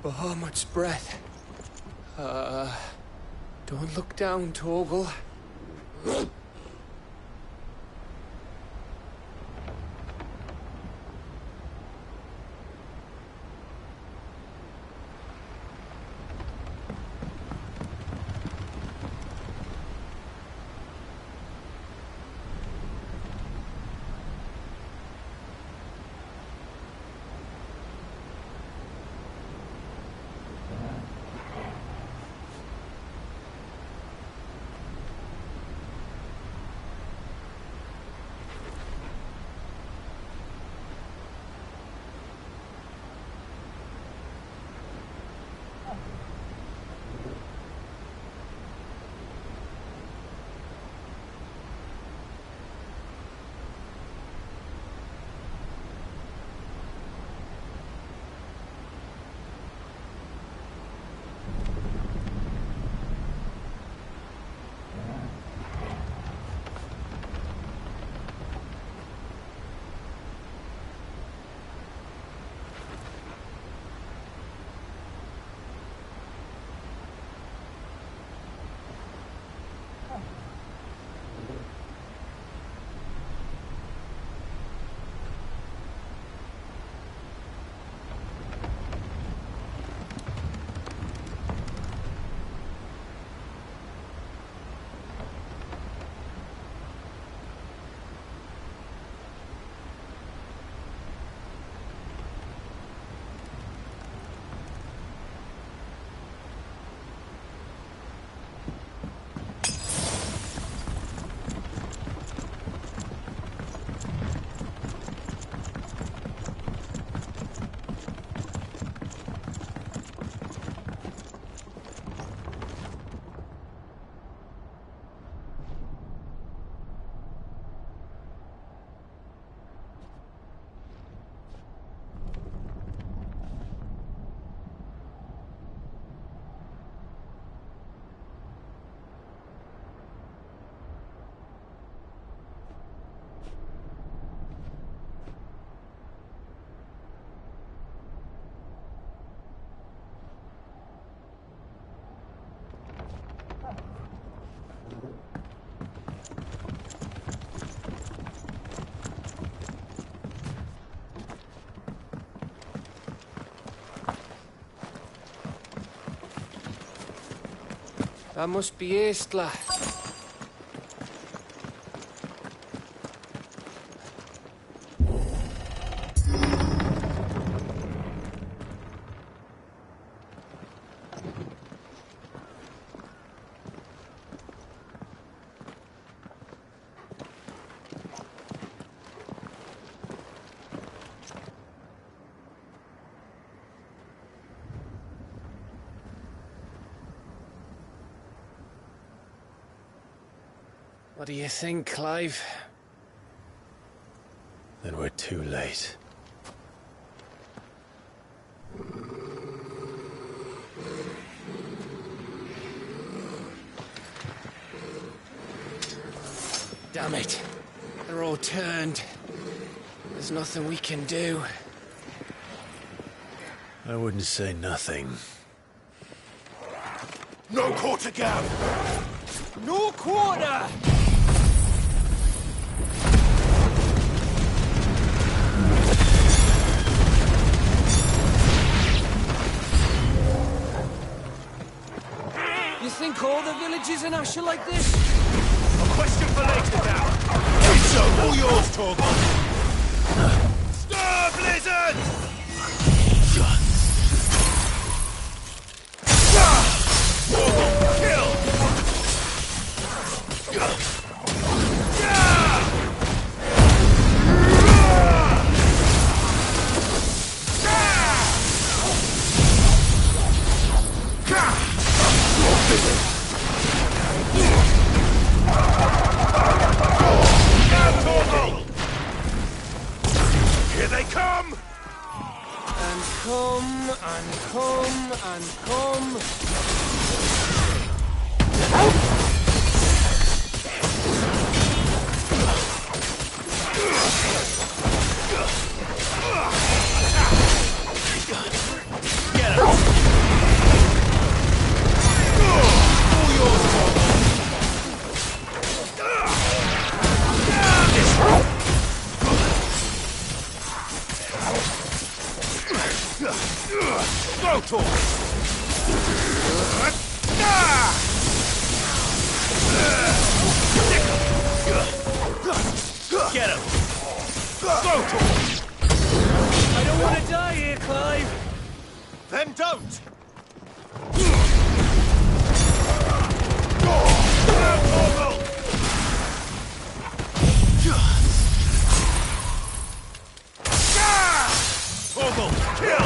Bahamut's breath. Don't look down, Torgal. That must be Eistla. What do you think, Clive? Then we're too late. Damn it. They're all turned. There's nothing we can do. I wouldn't say nothing. No quarter gap! No quarter! You think all the villages in Ash are like this? A question for later now. So, all yours, Torgal. Stir, blizzard! Kill! Here they come! And come, and come, and come. Get him! Get him! I don't want to die here, Clive! Then don't! Torgal, kill!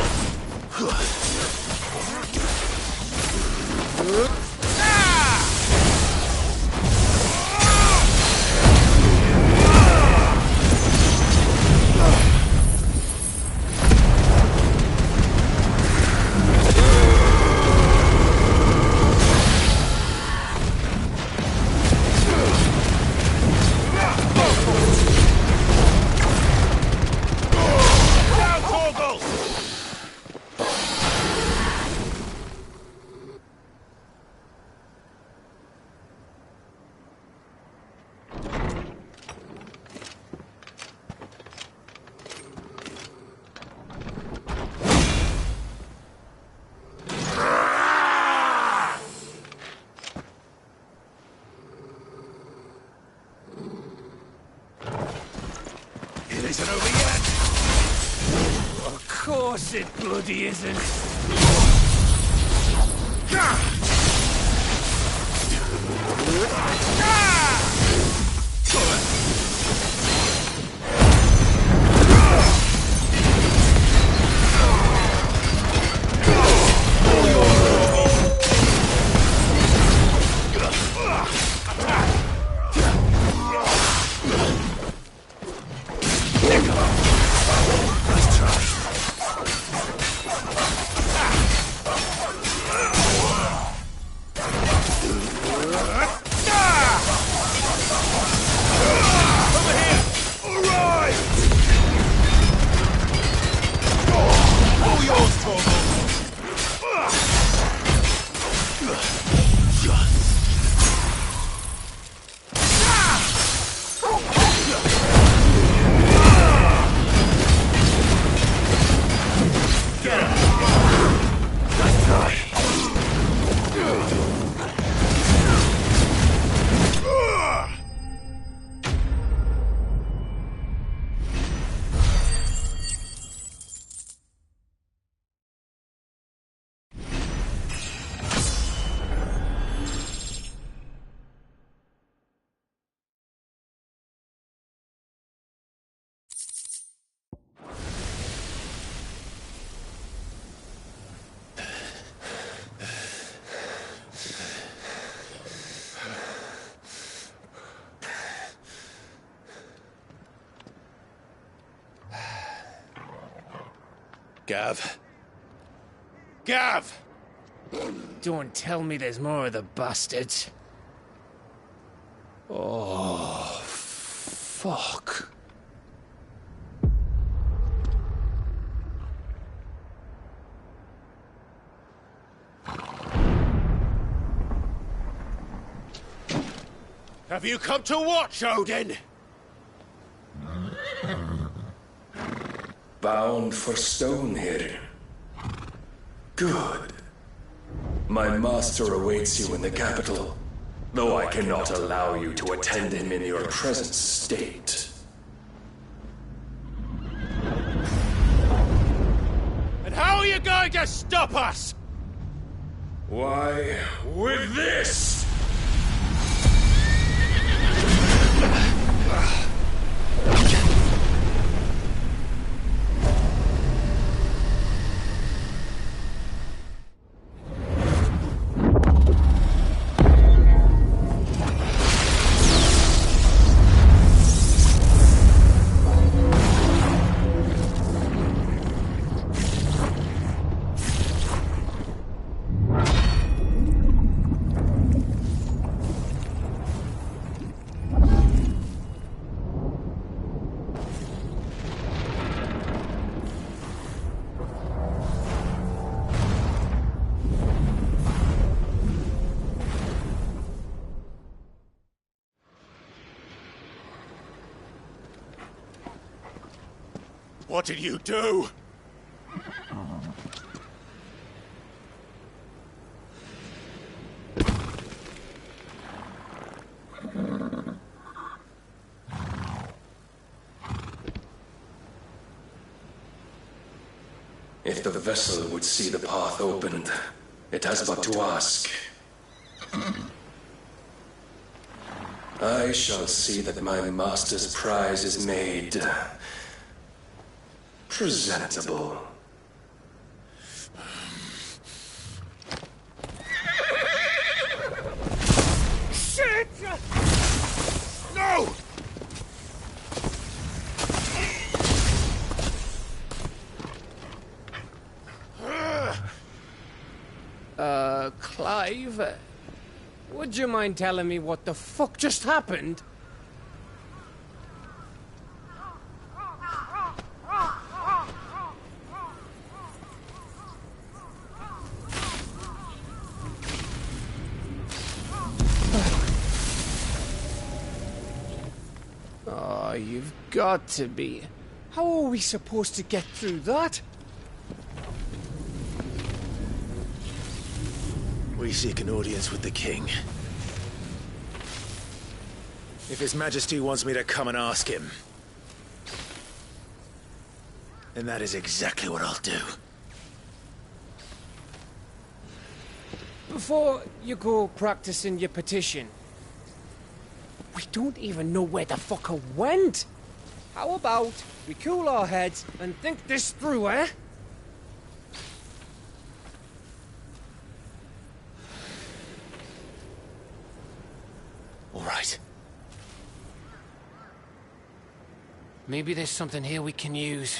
Isn't over yet? Of course it bloody isn't. Gav. Gav! Don't tell me there's more of the bastards. Oh, fuck. Have you come to watch, Odin? Bound for stone here. Good. My master awaits you in the capital, though I cannot allow you to attend him in your present state. And how are you going to stop us? Why, with this! What did you do? If the vessel would see the path opened, it has but to ask. I shall see that my master's prize is made presentable. Shit! No! Clive, would you mind telling me what the fuck just happened? Oh, you've got to be. How are we supposed to get through that? We seek an audience with the king. If His Majesty wants me to come and ask him, then that is exactly what I'll do. Before you go practicing your petition, we don't even know where the fucker went. How about we cool our heads and think this through, eh? All right. Maybe there's something here we can use.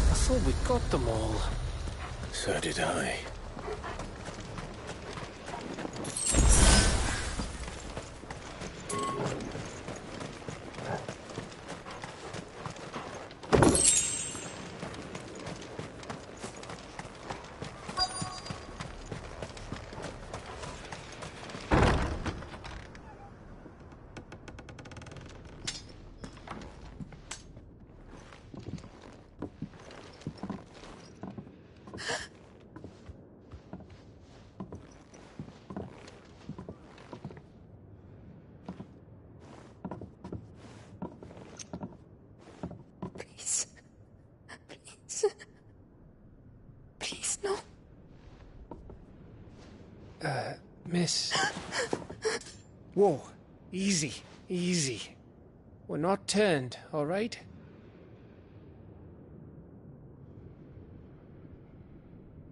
I thought we got them all. So did I. Please, no. Miss. Whoa, easy, easy. We're not turned, all right?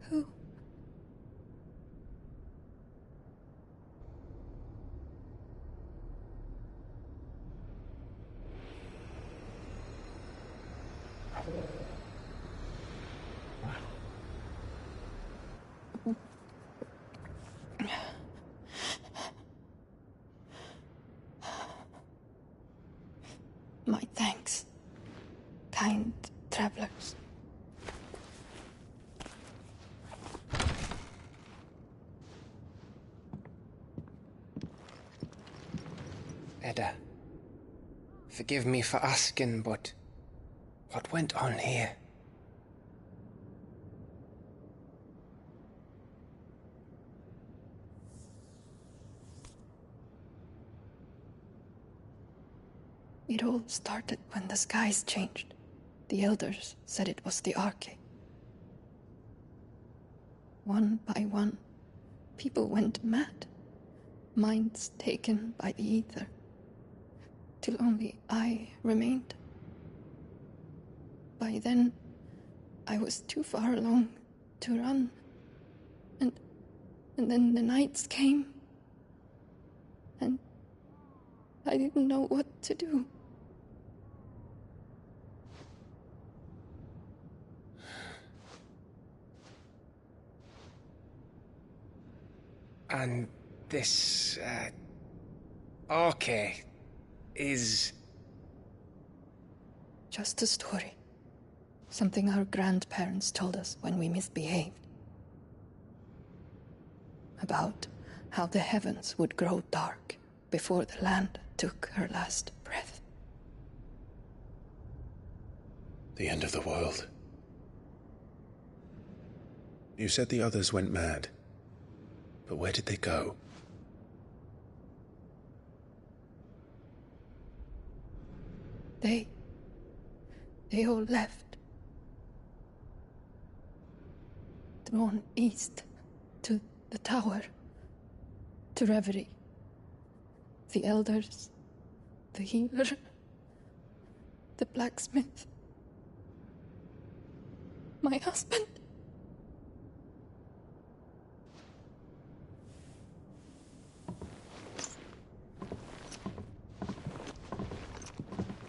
Who? My thanks, kind travelers. Edda, forgive me for asking, but what went on here? It all started when the skies changed. The elders said it was the Arche. One by one, people went mad. Minds taken by the ether. Till only I remained. By then, I was too far along to run. And then the nights came. And I didn't know what to do. And this, Arche is... Just a story. Something our grandparents told us when we misbehaved. About how the heavens would grow dark before the land took her last breath. The end of the world. You said the others went mad. But where did they go? They all left. Drawn east to the tower, to Reverie. The elders, the healer, the blacksmith, my husband.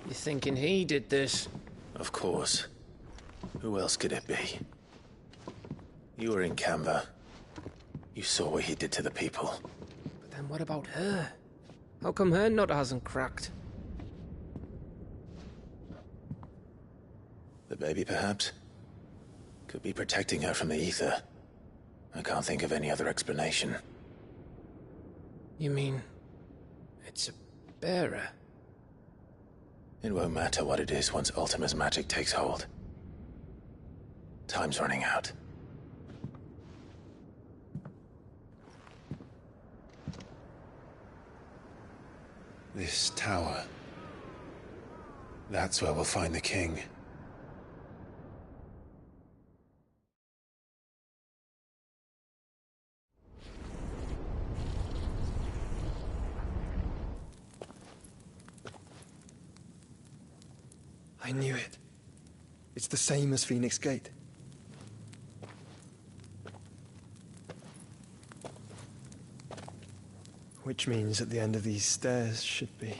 You thinking he did this? Of course. Who else could it be? You were in Canberra. You saw what he did to the people. But then what about her? How come her nut hasn't cracked? The baby, perhaps? Could be protecting her from the ether. I can't think of any other explanation. You mean... it's a bearer? It won't matter what it is once Ultima's magic takes hold. Time's running out. This tower. That's where we'll find the king. I knew it. It's the same as Phoenix Gate. Which means at the end of these stairs should be...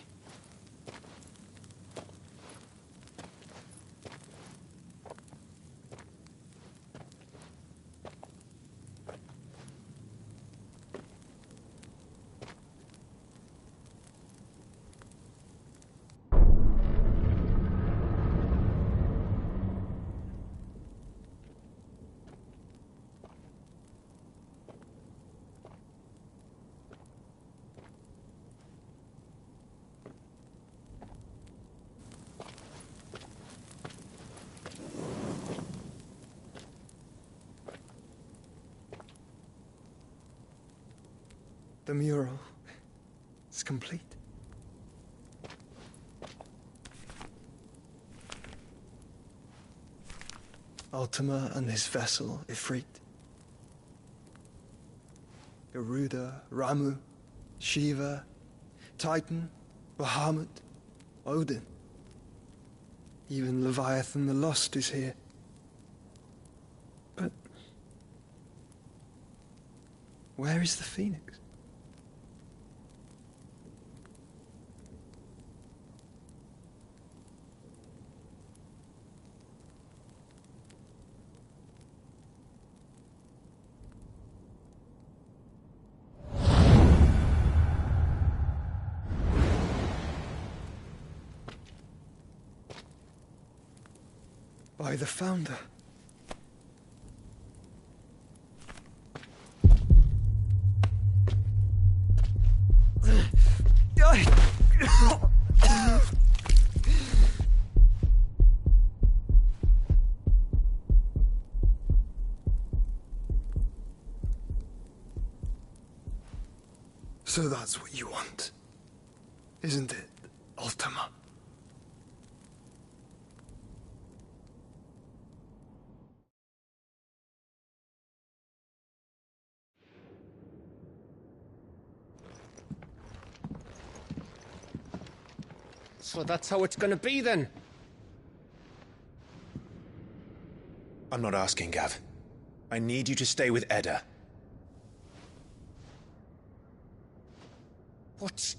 The mural is complete. Ultima and his vessel, Ifrit. Garuda, Ramu, Shiva, Titan, Bahamut, Odin. Even Leviathan the Lost is here. But... where is the Phoenix? By the Founder. So that's what you want, isn't it, Ultima? So that's how it's gonna be then? I'm not asking, Gav. I need you to stay with Edda. What?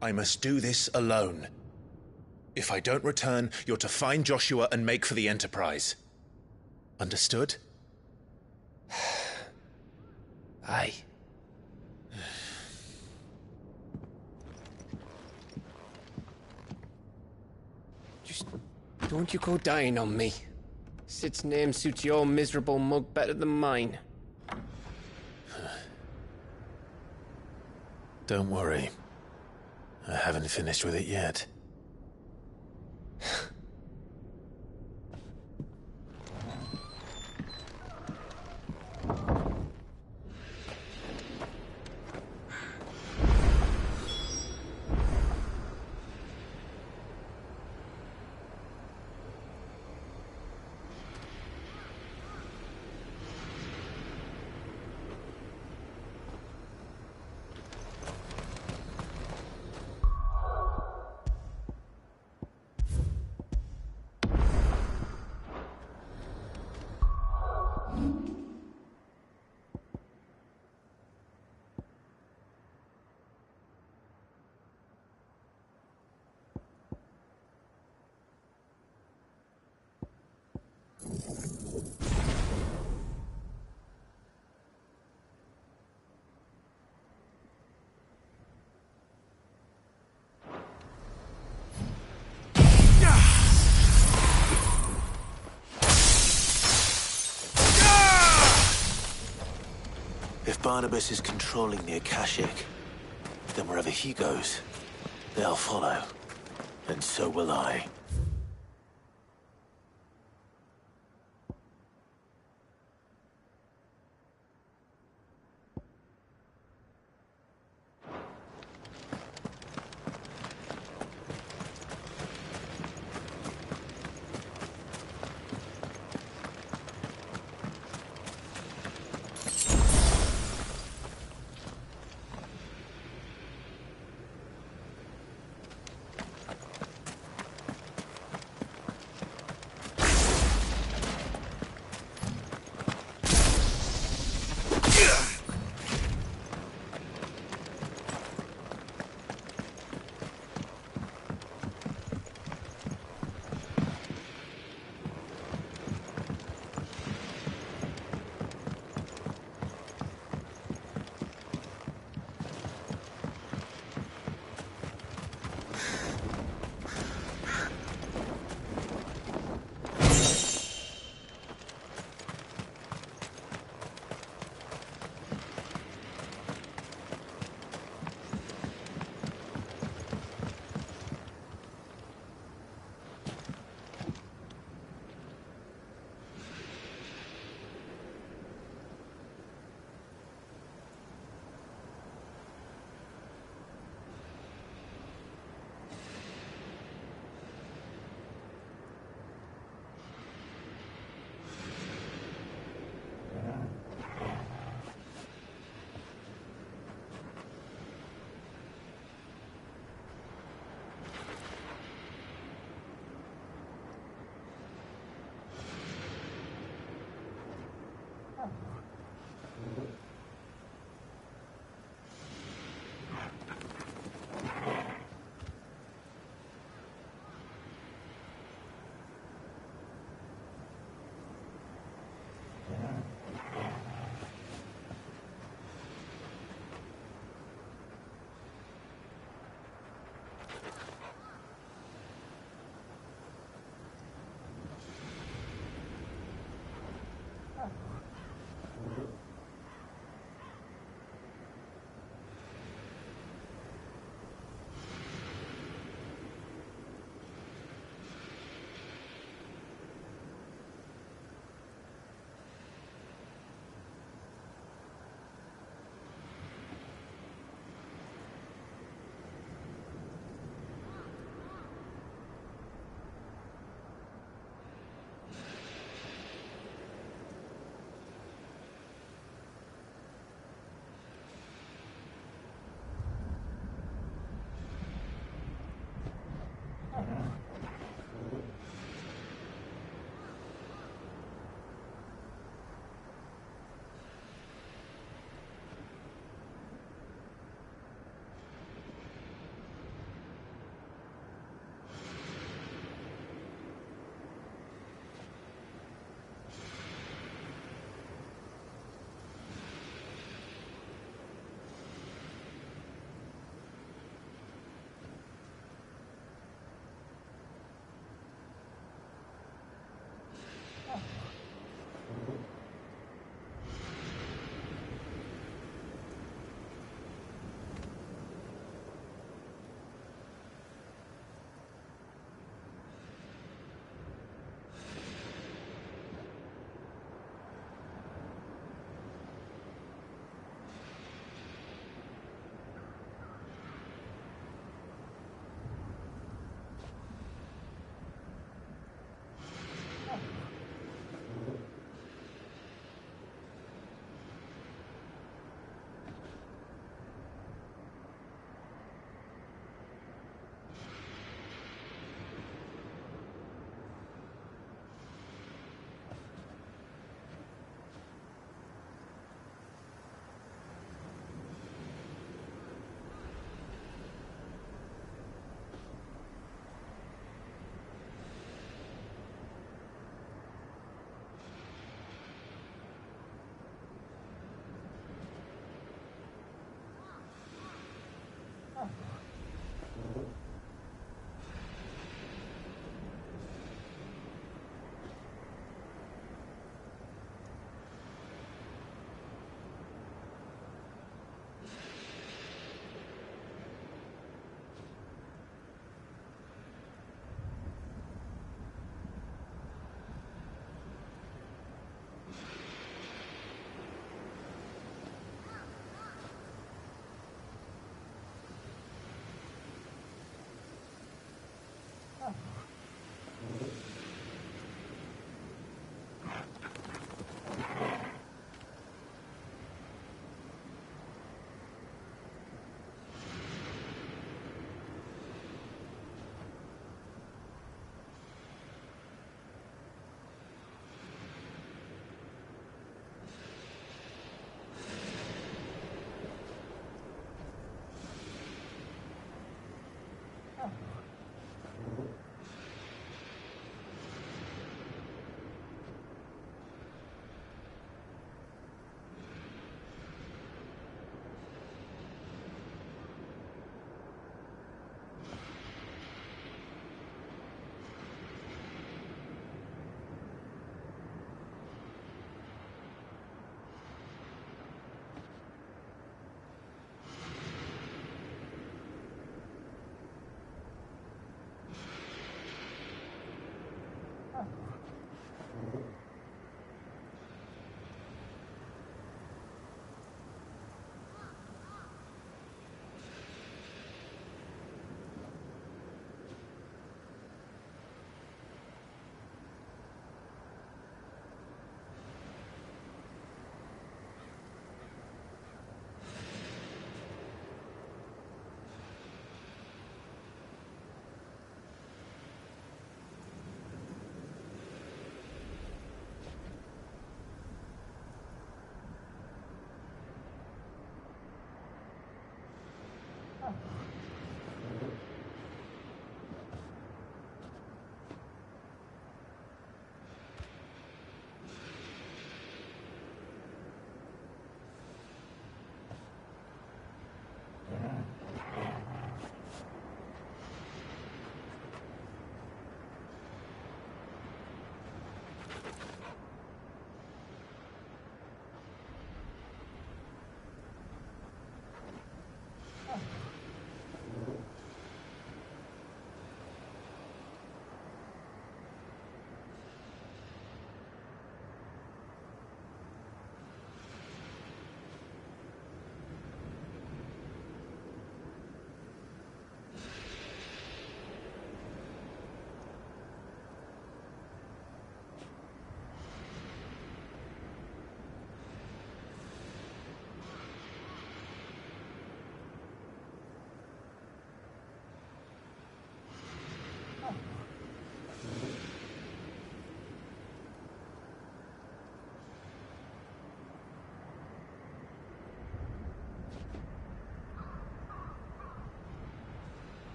I must do this alone. If I don't return, you're to find Joshua and make for the Enterprise. Understood? Aye. Just don't you go dying on me. Sid's name suits your miserable mug better than mine. Don't worry. I haven't finished with it yet. If Barnabas is controlling the Akashic, then wherever he goes, they'll follow. And so will I.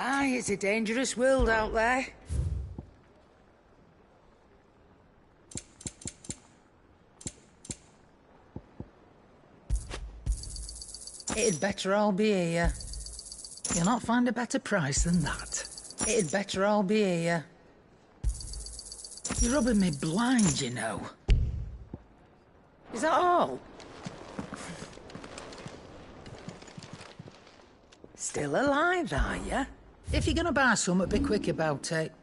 Aye, it's a dangerous world out there. It'd better all be here. You'll not find a better price than that. It'd better all be here. You're rubbing me blind, you know. Is that all? Still alive, are you? If you're gonna buy something, be quick about it.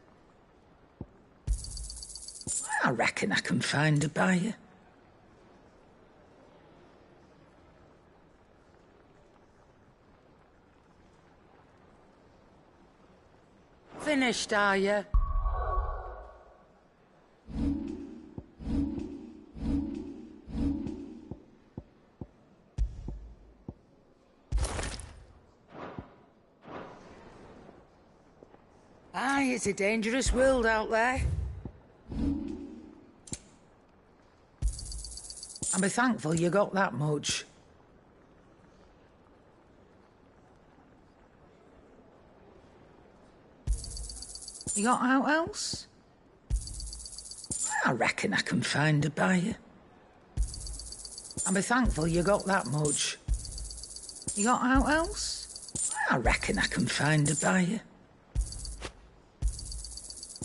I reckon I can find a buyer. Finished, are you? Aye, it's a dangerous world out there. And be thankful you got that much. You got out else? I reckon I can find a buyer. And be thankful you got that much. You got out else? I reckon I can find a buyer.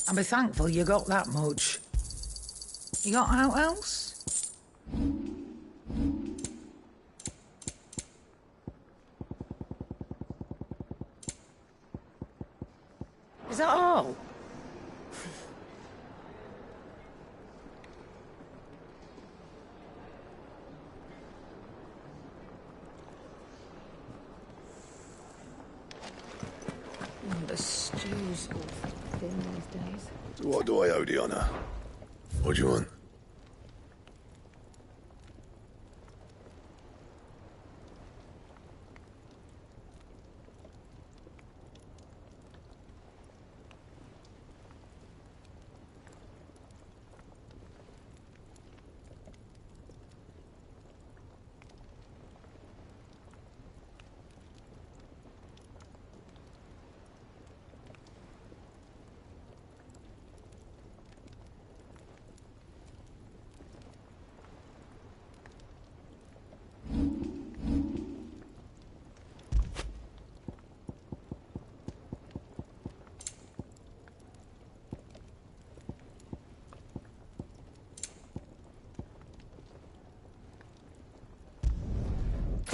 And be thankful you got that much. You got out else? Is that all? The stews thin these days. So what do I owe the honour? What do you want?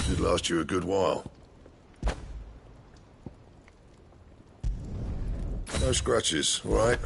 Should last you a good while. No scratches, all right?